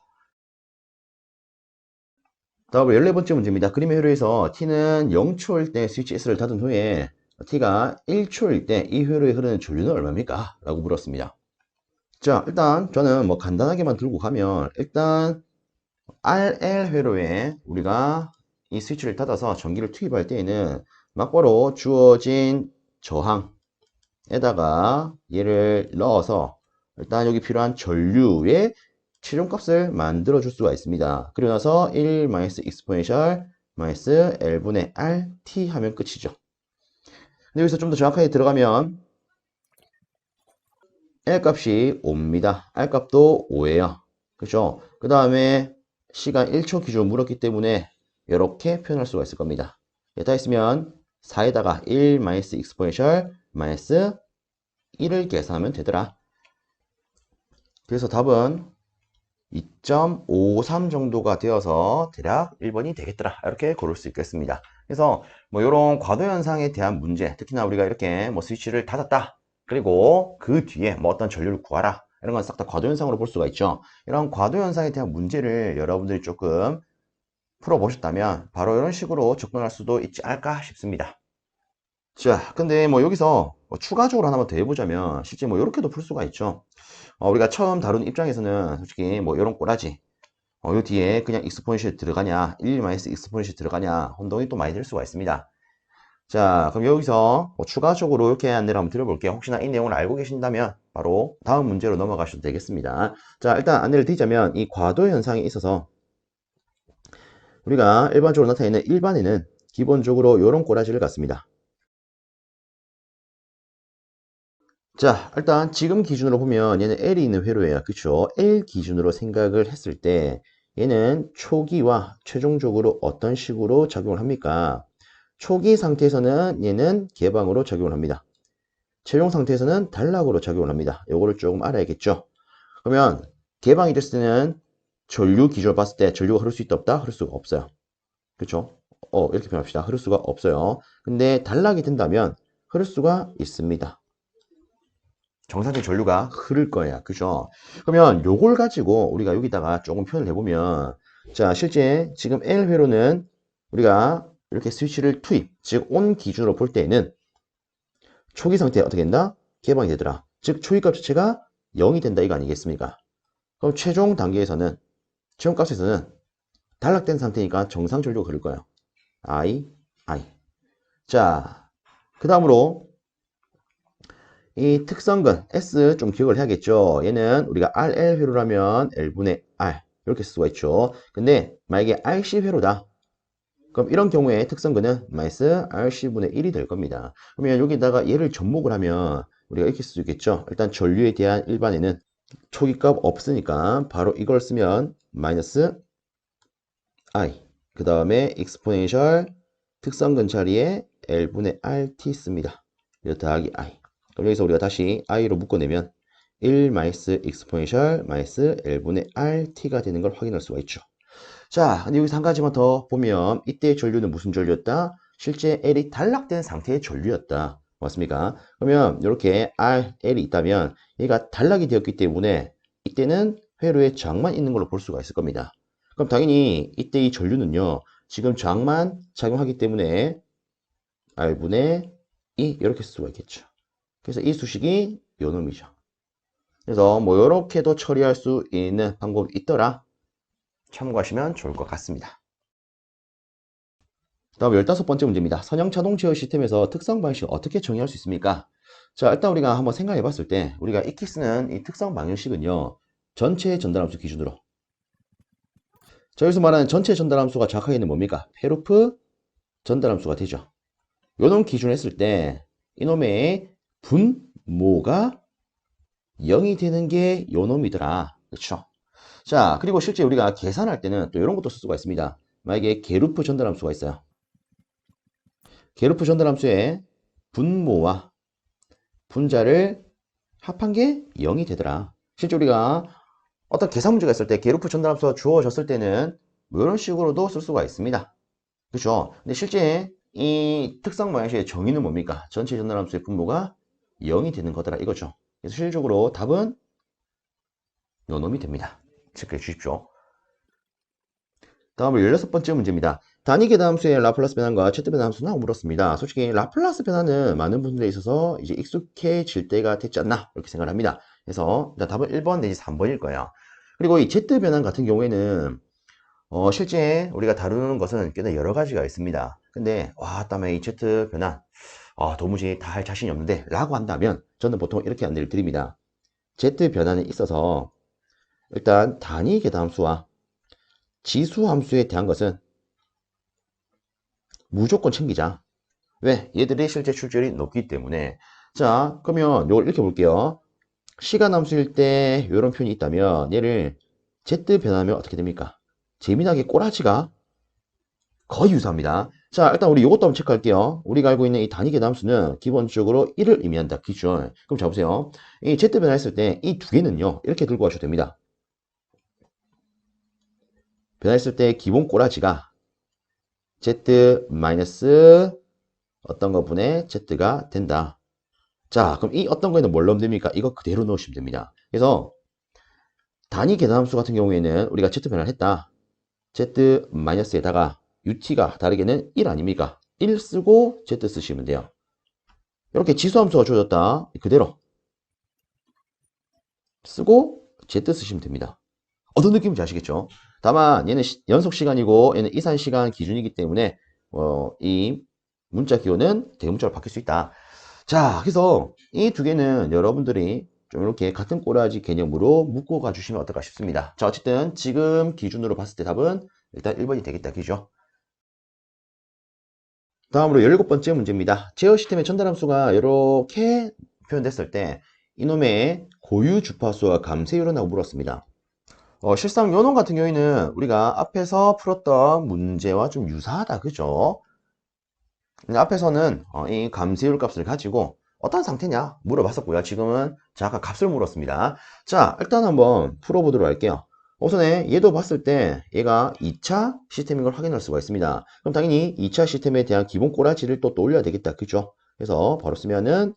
다음으로 14번째 문제입니다. 그림의 회로에서 t는 0초일 때 스위치 S를 닫은 후에 t가 1초일 때 이 회로에 흐르는 전류는 얼마입니까? 라고 물었습니다. 자, 일단 저는 뭐 간단하게만 들고 가면 일단 RL 회로에 우리가 이 스위치를 닫아서 전기를 투입할 때에는 막바로 주어진 저항에다가 얘를 넣어서 일단 여기 필요한 전류의 최종값을 만들어 줄 수가 있습니다. 그리고 나서 1 exponential L분의 RT 하면 끝이죠. 근데 여기서 좀 더 정확하게 들어가면 L 값이 5입니다. R 값도 5예요. 그렇죠? 그 다음에 시간 1초 기준으로 물었기 때문에 이렇게 표현할 수가 있을 겁니다. 다 했으면 4에다가 1 exponential 1을 계산하면 되더라. 그래서 답은 2.53 정도가 되어서 대략 1번이 되겠더라. 이렇게 고를 수 있겠습니다. 그래서 뭐 이런 과도 현상에 대한 문제, 특히나 우리가 이렇게 뭐 스위치를 닫았다. 그리고 그 뒤에 뭐 어떤 전류를 구하라. 이런 건 싹 다 과도 현상으로 볼 수가 있죠. 이런 과도 현상에 대한 문제를 여러분들이 조금 풀어보셨다면 바로 이런 식으로 접근할 수도 있지 않을까 싶습니다. 자, 근데 뭐 여기서 뭐 추가적으로 하나만 더 해보자면 실제 뭐 이렇게도 풀 수가 있죠. 우리가 처음 다룬 입장에서는 솔직히 뭐 이런 꼬라지 요 뒤에 그냥 익스포넨셜 들어가냐 1 익스포넨셜 들어가냐 혼동이 또 많이 될 수가 있습니다. 자, 그럼 여기서 뭐 추가적으로 이렇게 안내를 한번 드려볼게요. 혹시나 이 내용을 알고 계신다면 바로 다음 문제로 넘어가셔도 되겠습니다. 자, 일단 안내를 드리자면 이 과도 현상에 있어서 우리가 일반적으로 나타내는 일반에는 기본적으로 이런 꼬라지를 갖습니다. 자, 일단 지금 기준으로 보면 얘는 L이 있는 회로예요. 그쵸? L 기준으로 생각을 했을 때 얘는 초기와 최종적으로 어떤 식으로 작용을 합니까? 초기 상태에서는 얘는 개방으로 작용을 합니다. 최종 상태에서는 단락으로 작용을 합니다. 요거를 조금 알아야겠죠? 그러면 개방이 됐을 때는 전류 기준으로 봤을 때 전류가 흐를 수 있다 없다? 흐를 수가 없어요. 그쵸? 이렇게 표현합시다. 흐를 수가 없어요. 근데 단락이 된다면 흐를 수가 있습니다. 정상적인 전류가 흐를 거야. 그죠? 그러면 요걸 가지고 우리가 여기다가 조금 표현을 해보면 자, 실제 지금 L 회로는 우리가 이렇게 스위치를 투입, 즉 온 기준으로 볼 때에는 초기 상태에 어떻게 된다? 개방이 되더라. 즉 초기값 자체가 0이 된다 이거 아니겠습니까? 그럼 최종 단계에서는 최종값에서는 단락된 상태니까 정상 전류가 흐를 거예요. I. 자, 그 다음으로 이 특성근 S 좀 기억을 해야겠죠. 얘는 우리가 RL 회로라면 L분의 R 이렇게 쓸 수가 있죠. 근데 만약에 RC 회로다. 그럼 이런 경우에 특성근은 마이너스 RC분의 1이 될 겁니다. 그러면 여기다가 얘를 접목을 하면 우리가 이렇게 쓸 수 있겠죠. 일단 전류에 대한 일반에는 초기값 없으니까 바로 이걸 쓰면 마이너스 I 그 다음에 exponential 특성근 자리에 L분의 RT 씁니다. 이거 더하기 I. 그럼 여기서 우리가 다시 i로 묶어내면 1 마이너스 익스포넨셜 마이너스 L분의 RT가 되는 걸 확인할 수가 있죠. 자, 근데 여기서 한 가지만 더 보면 이때의 전류는 무슨 전류였다? 실제 L이 단락된 상태의 전류였다. 맞습니까? 그러면 이렇게 L이 있다면 얘가 단락이 되었기 때문에 이때는 회로에 저항만 있는 걸로 볼 수가 있을 겁니다. 그럼 당연히 이때 이 전류는요. 지금 저항만 작용하기 때문에 R분의 E 이렇게 쓸 수가 있겠죠. 그래서 이 수식이 요 놈이죠. 그래서 뭐 이렇게도 처리할 수 있는 방법이 있더라. 참고하시면 좋을 것 같습니다. 다음 15번째 문제입니다. 선형 자동 제어 시스템에서 특성 방식을 어떻게 정의할 수 있습니까? 자, 일단 우리가 한번 생각해 봤을 때 우리가 익히 쓰는 이 특성 방식은요. 전체 전달함수 기준으로. 자, 여기서 말하는 전체 전달함수가 정확하게는 뭡니까? 페루프 전달함수가 되죠. 요놈 기준을 했을 때 이놈의 분모가 0이 되는 게 요놈이더라. 그렇죠? 자, 그리고 실제 우리가 계산할 때는 또 이런 것도 쓸 수가 있습니다. 만약에 게루프 전달함수가 있어요. 게루프 전달함수의 분모와 분자를 합한 게 0이 되더라. 실제 우리가 어떤 계산 문제가 있을 때 게루프 전달함수가 주어졌을 때는 뭐 이런 식으로도 쓸 수가 있습니다. 그렇죠? 근데 실제 이 특성 방식의 정의는 뭡니까? 전체 전달함수의 분모가 0이 되는 거더라 이거죠. 그래서 실질적으로 답은 요 놈이 됩니다. 체크해 주십시오. 다음으로 16번째 문제입니다. 단위 계산함수의 라플라스 변환과 최대 변환함수는 하고 물었습니다. 솔직히 라플라스 변환은 많은 분들에 있어서 이제 익숙해질 때가 됐지 않나 이렇게 생각을 합니다. 그래서 답은 1번 내지 3번일 거예요. 그리고 이 Z 변환 같은 경우에는 실제 우리가 다루는 것은 꽤나 여러 가지가 있습니다. 근데 땀에 이 Z 변환 도무지 다 할 자신이 없는데 라고 한다면 저는 보통 이렇게 안내를 드립니다. Z 변환에 있어서 일단 단위 계산함수와 지수 함수에 대한 것은 무조건 챙기자. 왜? 얘들이 실제 출제율이 높기 때문에. 자, 그러면 이걸 이렇게 볼게요. 시간 함수일 때 이런 표현이 있다면 얘를 Z 변하면 어떻게 됩니까? 재미나게 꼬라지가 거의 유사합니다. 자, 일단 우리 이것도 한번 체크할게요. 우리가 알고 있는 이 단위 계산함수는 기본적으로 1을 의미한다. 기준. 그럼 자 보세요. 이 Z 변화했을 때 이 두 개는요. 이렇게 들고 가셔도 됩니다. 변화했을 때 기본 꼬라지가 Z 마이너스 어떤 거 분의 Z가 된다. 자, 그럼 이 어떤 거에는 뭘 넣으면 됩니까? 이거 그대로 넣으시면 됩니다. 그래서 단위 계산함수 같은 경우에는 우리가 Z 변화를 했다. Z 마이너스에다가 UT가 다르게는 1 아닙니까? 1 쓰고 Z 쓰시면 돼요. 이렇게 지수함수가 주어졌다. 그대로 쓰고 Z 쓰시면 됩니다. 어떤 느낌인지 아시겠죠? 다만 얘는 연속 시간이고 얘는 이산 시간 기준이기 때문에 이 문자 기호는 대문자로 바뀔 수 있다. 자, 그래서 이 두 개는 여러분들이 좀 이렇게 같은 꼬라지 개념으로 묶고 가주시면 어떨까 싶습니다. 자, 어쨌든 지금 기준으로 봤을 때 답은 일단 1번이 되겠다. 그죠? 다음으로 17번째 문제입니다. 제어 시스템의 전달함수가 이렇게 표현됐을 때 이놈의 고유 주파수와 감쇄율은 하고 물었습니다. 실상 요놈 같은 경우에는 우리가 앞에서 풀었던 문제와 좀 유사하다. 그죠? 앞에서는 이 감쇄율 값을 가지고 어떤 상태냐 물어봤었고요. 지금은 아까 값을 물었습니다. 자, 일단 한번 풀어보도록 할게요. 우선에 얘도 봤을 때 얘가 2차 시스템인 걸 확인할 수가 있습니다. 그럼 당연히 2차 시스템에 대한 기본 꼬라지를 또 떠올려야 되겠다. 그죠? 그래서 바로 쓰면은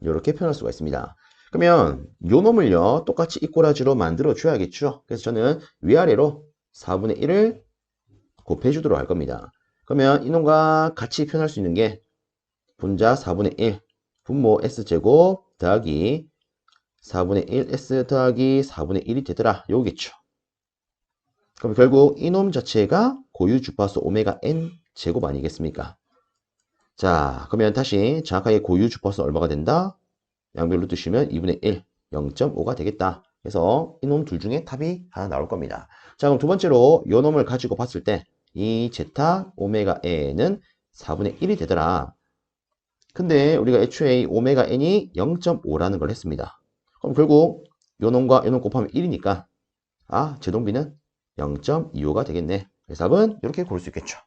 이렇게 표현할 수가 있습니다. 그러면 요 놈을요 똑같이 이 꼬라지로 만들어 줘야겠죠. 그래서 저는 위아래로 4분의 1을 곱해 주도록 할 겁니다. 그러면 이놈과 같이 표현할 수 있는 게 분자 4분의 1 분모 S제곱 더하기 4분의 1 S 더하기 4분의 1이 되더라. 요겠죠. 그럼 결국 이놈 자체가 고유 주파수 오메가 N 제곱 아니겠습니까? 자, 그러면 다시 정확하게 고유 주파수는 얼마가 된다? 양변으로 두시면 2분의 1, 0.5가 되겠다. 그래서 이놈 둘 중에 답이 하나 나올 겁니다. 자, 그럼 두 번째로 요 놈을 가지고 봤을 때 이 제타 오메가 N은 4분의 1이 되더라. 근데 우리가 애초에 이 오메가 N이 0.5라는 걸 했습니다. 그럼 결국 요 놈과 요 놈 곱하면 1이니까 제동비는 0.25가 되겠네. 그래서 답은 이렇게 고를 수 있겠죠.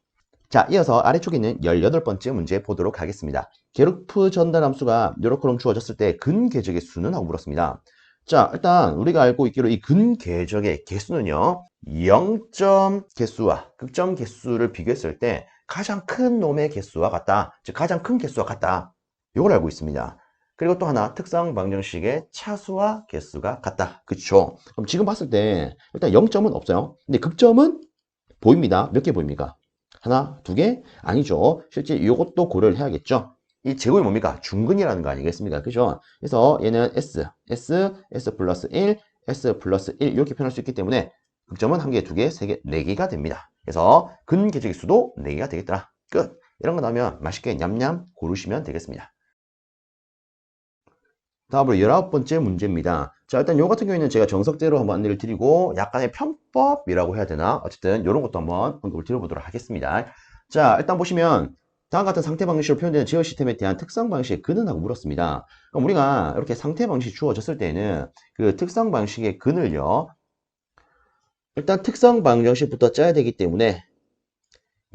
자, 이어서 아래쪽에 있는 18번째 문제 보도록 하겠습니다. 게르프 전달 함수가 요렇게 주어졌을 때 근궤적의 수는? 하고 물었습니다. 자, 일단 우리가 알고 있기로 이 근궤적의 개수는요, 0점 개수와 극점 개수를 비교했을 때 가장 큰 놈의 개수와 같다. 즉 가장 큰 개수와 같다. 이걸 알고 있습니다. 그리고 또 하나, 특성 방정식의 차수와 개수가 같다. 그쵸? 그럼 지금 봤을 때 일단 0점은 없어요. 근데 극점은 보입니다. 몇 개 보입니까? 하나, 두 개? 아니죠. 실제 이것도 고려를 해야겠죠. 이 제곱이 뭡니까? 중근이라는 거 아니겠습니까? 그죠? 그래서 얘는 S 플러스 1, S 플러스 1 이렇게 표현할 수 있기 때문에 극점은 한 개, 두 개, 세 개, 네 개가 됩니다. 그래서 근계적의 수도 네 개가 되겠더라. 끝. 이런 거 나오면 맛있게 냠냠 고르시면 되겠습니다. 다음으로 19번째 문제입니다. 자, 일단 요 같은 경우에는 제가 정석대로 한번 안내를 드리고 약간의 편법이라고 해야 되나? 어쨌든 이런 것도 한번 언급을 드려보도록 하겠습니다. 자, 일단 보시면 다음 같은 상태 방식으로 표현되는 제어 시스템에 대한 특성 방식의 근은? 하고 물었습니다. 그럼 우리가 이렇게 상태 방식이 주어졌을 때는 그 특성 방식의 근을요, 일단 특성 방정식부터 짜야 되기 때문에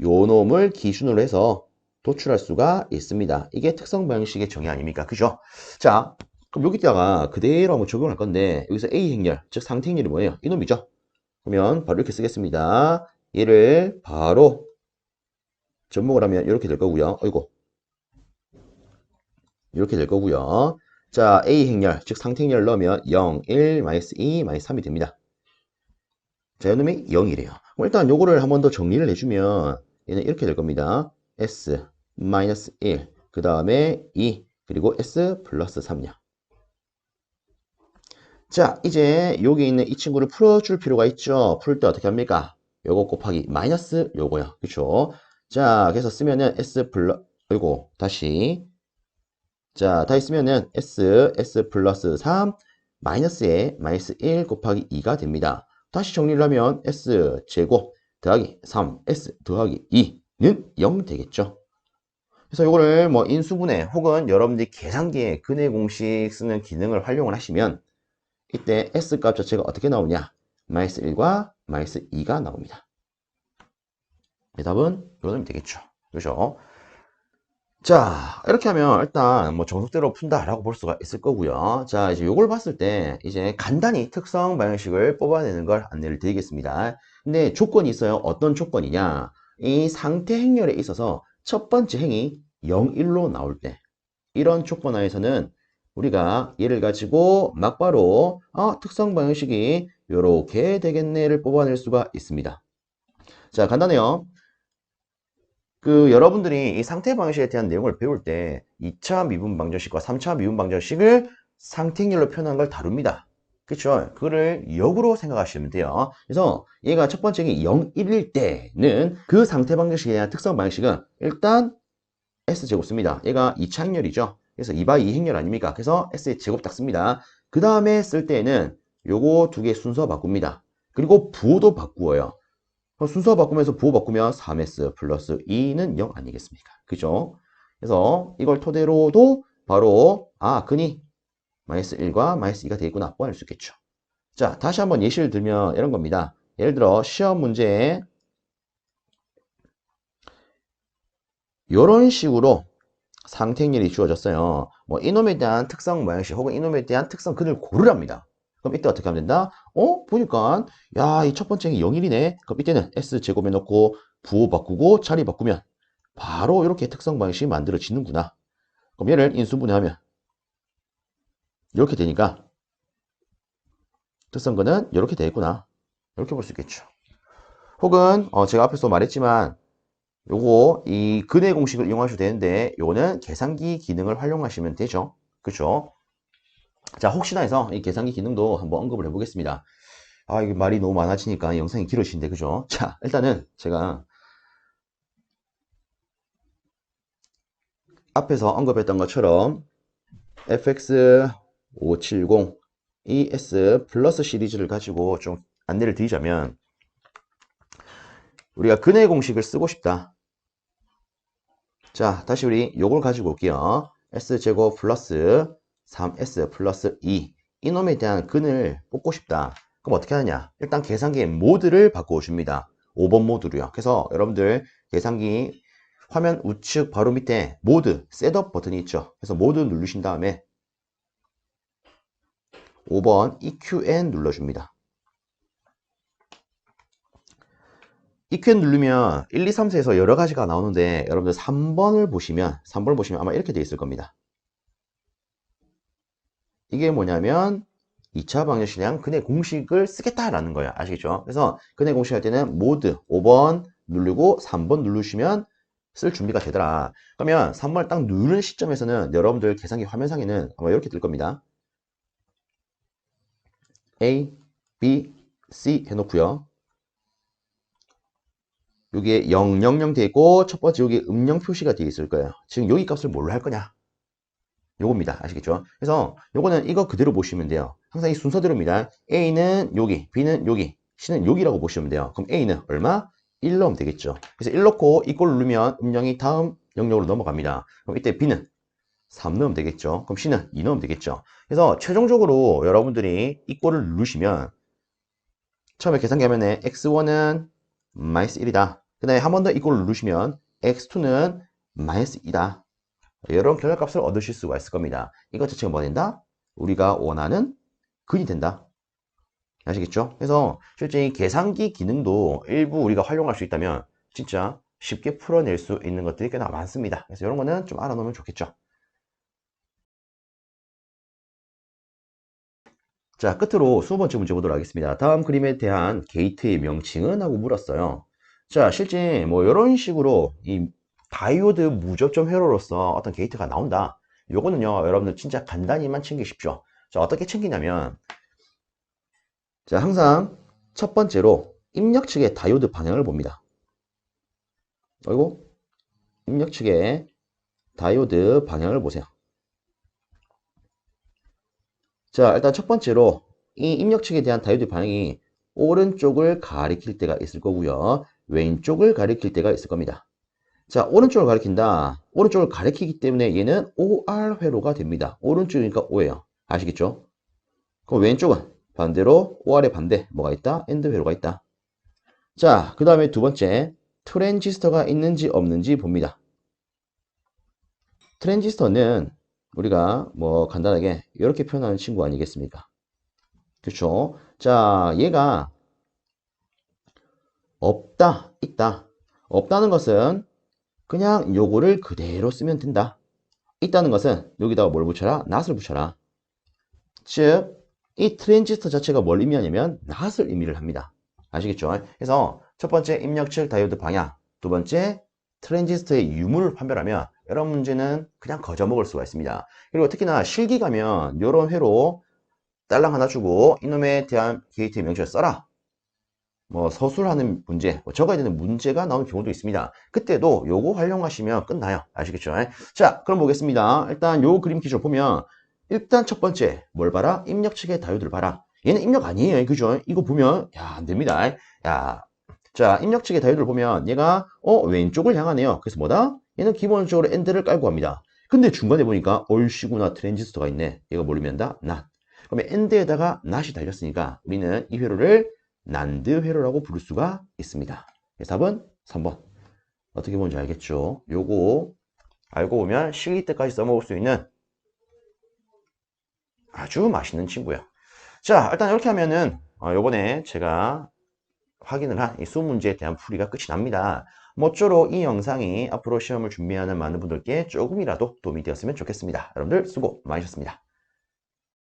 요 놈을 기준으로 해서 도출할 수가 있습니다. 이게 특성 방식의 정의 아닙니까? 그죠? 자, 그럼 여기다가 그대로 한번 적용할 건데 여기서 A 행렬, 즉 상태 행렬이 뭐예요? 이놈이죠? 그러면 바로 이렇게 쓰겠습니다. 얘를 바로 접목을 하면 이렇게 될 거고요. 어이고. 이렇게 될 거고요. 자, A 행렬, 즉 상태 행렬을 넣으면 0, 1, 마이너스 2, 마이너스 3이 됩니다. 자, 이놈이 0이래요. 일단 요거를 한 번 더 정리를 해주면 얘는 이렇게 될 겁니다. S 마이너스 1, 그 다음에 2, 그리고 S 플러스 3요. 자, 이제 여기 있는 이 친구를 풀어줄 필요가 있죠. 풀 때 어떻게 합니까? 요거 곱하기 마이너스 요거요. 그쵸? 자, 그래서 쓰면은 S 플러, 그리고 다시. 자, 다시 쓰면은 S 플러스 3, 마이너스에 마이너스 1 곱하기 2가 됩니다. 다시 정리를 하면 S 제곱 더하기 3S 더하기 2는 0 되겠죠. 그래서 이거를 뭐 인수분해 혹은 여러분들이 계산기에 근해 공식 쓰는 기능을 활용을 하시면 이때 S 값 자체가 어떻게 나오냐? 마이너스 1과 마이너스 2가 나옵니다. 답은 이러면 되겠죠. 그렇죠? 자, 이렇게 하면 일단 뭐 정석대로 푼다라고 볼 수가 있을 거고요. 자, 이제 요걸 봤을 때 이제 간단히 특성 방정식을 뽑아내는 걸 안내를 드리겠습니다. 근데 조건이 있어요. 어떤 조건이냐? 이 상태 행렬에 있어서 첫 번째 행이 0, 1로 나올 때 이런 조건 하에서는 우리가 얘를 가지고 막바로 특성 방정식이 요렇게 되겠네를 뽑아낼 수가 있습니다. 자, 간단해요. 여러분들이 이 상태 방정식에 대한 내용을 배울 때 2차 미분 방정식과 3차 미분 방정식을 상태행렬로 표현한 걸 다룹니다. 그쵸? 그거를 역으로 생각하시면 돼요. 그래서 얘가 첫 번째가 0, 1일 때는 그 상태 방정식에 대한 특성 방식은 일단 S제곱 씁니다. 얘가 2차 행렬이죠. 그래서 2/2 행렬 아닙니까? 그래서 S의 제곱 딱 씁니다. 그 다음에 쓸 때는 요거 두 개 순서 바꿉니다. 그리고 부호도 바꾸어요. 순서 바꾸면서 부호 바꾸면 3S 플러스 2는 0 아니겠습니까? 그죠? 그래서 이걸 토대로도 바로 근이 마이너스 1과 마이너스 2가 되겠구나 뻔할 수 있겠죠. 자, 다시 한번 예시를 들면 이런 겁니다. 예를 들어 시험 문제에 이런 식으로 상태행렬이 주어졌어요. 뭐 이놈에 대한 특성 모양식 혹은 이놈에 대한 특성 근을 고르랍니다. 그럼 이때 어떻게 하면 된다? 보니까 야, 이 첫 번째는 0일이네. 그럼 이때는 S제곱에 넣고 부호 바꾸고 자리 바꾸면 바로 이렇게 특성 방식이 만들어지는구나. 그럼 얘를 인수분해하면 이렇게 되니까 특성근은 이렇게 되겠구나. 이렇게 볼 수 있겠죠. 혹은 제가 앞에서 말했지만 요거 이 근해 공식을 이용하셔도 되는데 요거는 계산기 기능을 활용하시면 되죠. 그렇죠? 자, 혹시나 해서 이 계산기 기능도 한번 언급을 해보겠습니다. 이게 말이 너무 많아지니까 영상이 길어지는데, 그죠? 자, 일단은 제가 앞에서 언급했던 것처럼 FX570 ES 플러스 시리즈를 가지고 좀 안내를 드리자면 우리가 근해 공식을 쓰고 싶다. 자, 다시 우리 요걸 가지고 올게요. S제곱 플러스 3S 플러스 2 이놈에 대한 근을 뽑고 싶다. 그럼 어떻게 하느냐? 일단 계산기의 모드를 바꿔줍니다. 5번 모드로요. 그래서 여러분들 계산기 화면 우측 바로 밑에 모드 셋업 버튼이 있죠. 그래서 모드 누르신 다음에 5번 EQN 눌러줍니다. EQN 누르면 1, 2, 3, 4에서 여러 가지가 나오는데 여러분들 3번을 보시면 아마 이렇게 되어 있을 겁니다. 이게 뭐냐면 2차 방정식량 근의 공식을 쓰겠다라는 거예요. 아시겠죠? 그래서 근의 공식 할 때는 모드 5번 누르고 3번 누르시면 쓸 준비가 되더라. 그러면 3번을 딱 누르는 시점에서는 여러분들 계산기 화면상에는 아마 이렇게 뜰 겁니다. A, B, C 해놓고요. 여기에 0, 0, 0 되어 있고 첫 번째 여기 음영 표시가 되어 있을 거예요. 지금 여기 값을 뭘로 할 거냐? 요겁니다. 아시겠죠? 그래서 요거는 이거 그대로 보시면 돼요. 항상 이 순서대로입니다. A는 여기, B는 여기, C는 여기라고 보시면 돼요. 그럼 A는 얼마? 1 넣으면 되겠죠. 그래서 1 넣고 이꼴 누르면 음영이 다음 영역으로 넘어갑니다. 그럼 이때 B는 3 넣으면 되겠죠. 그럼 C는 2 넣으면 되겠죠. 그래서 최종적으로 여러분들이 이 꼴을 누르시면 처음에 계산기 화면에 x1은 마이너스 1이다. 그 다음에 한 번 더 이 꼴을 누르시면 x2는 마이너스 2다. 이런 결과값을 얻으실 수가 있을 겁니다. 이것 자체가 뭐 된다? 우리가 원하는 근이 된다. 아시겠죠? 그래서 실제 이 계산기 기능도 일부 우리가 활용할 수 있다면 진짜 쉽게 풀어낼 수 있는 것들이 꽤나 많습니다. 그래서 이런 거는 좀 알아놓으면 좋겠죠. 자, 끝으로 20번째 문제 보도록 하겠습니다. 다음 그림에 대한 게이트의 명칭은? 하고 물었어요. 자, 실제 뭐 이런 식으로 이 다이오드 무접점 회로로서 어떤 게이트가 나온다. 요거는요, 여러분들 진짜 간단히만 챙기십시오. 자, 어떻게 챙기냐면, 자, 항상 첫 번째로 입력 측의 다이오드 방향을 봅니다. 그리고 입력 측의 다이오드 방향을 보세요. 자, 일단 첫 번째로 이 입력 측에 대한 다이오드 방향이 오른쪽을 가리킬 때가 있을 거고요. 왼쪽을 가리킬 때가 있을 겁니다. 자, 오른쪽을 가리킨다. 오른쪽을 가리키기 때문에 얘는 OR 회로가 됩니다. 오른쪽이니까 O예요. 아시겠죠? 그럼 왼쪽은 반대로 OR의 반대 뭐가 있다? AND 회로가 있다. 자, 그 다음에 두 번째 트랜지스터가 있는지 없는지 봅니다. 트랜지스터는 우리가 뭐 간단하게 이렇게 표현하는 친구 아니겠습니까? 그렇죠? 자, 얘가 없다, 있다. 없다는 것은 그냥 요거를 그대로 쓰면 된다. 있다는 것은 여기다가 뭘 붙여라? 낫을 붙여라. 즉, 이 트랜지스터 자체가 뭘 의미하냐면 낫을 의미를 합니다. 아시겠죠? 그래서 첫 번째 입력측 다이오드 방향, 두 번째 트랜지스터의 유무를 판별하면 이런 문제는 그냥 거저 먹을 수가 있습니다. 그리고 특히나 실기 가면 이런 회로 딸랑 하나 주고 이놈에 대한 게이트의 명칭을 써라. 뭐 서술하는 문제, 뭐 적어야 되는 문제가 나오는 경우도 있습니다. 그때도 요거 활용하시면 끝나요. 아시겠죠? 자, 그럼 보겠습니다. 일단 요 그림 기준으로 보면 일단 첫 번째 뭘 봐라? 입력 측의 다이오드를 봐라. 얘는 입력 아니에요. 그죠? 이거 보면 야, 안 됩니다. 야. 자, 입력 측의 다이오드를 보면 얘가 왼쪽을 향하네요. 그래서 뭐다? 얘는 기본적으로 AND를 깔고 합니다. 근데 중간에 보니까 얼씨구나 트랜지스터가 있네. 얘가 뭘 의미한다? 낫. 그러면 AND에다가 낫이 달렸으니까 우리는 이 회로를 난드 회로라고 부를 수가 있습니다. 그래서 답은 3번. 어떻게 보는지 알겠죠? 요거 알고 보면 실기 때까지 써먹을 수 있는 아주 맛있는 친구예요. 자, 일단 이렇게 하면은 요번에 제가 확인을 한 이 수문제에 대한 풀이가 끝이 납니다. 모쪼록 이 영상이 앞으로 시험을 준비하는 많은 분들께 조금이라도 도움이 되었으면 좋겠습니다. 여러분들 수고 많으셨습니다.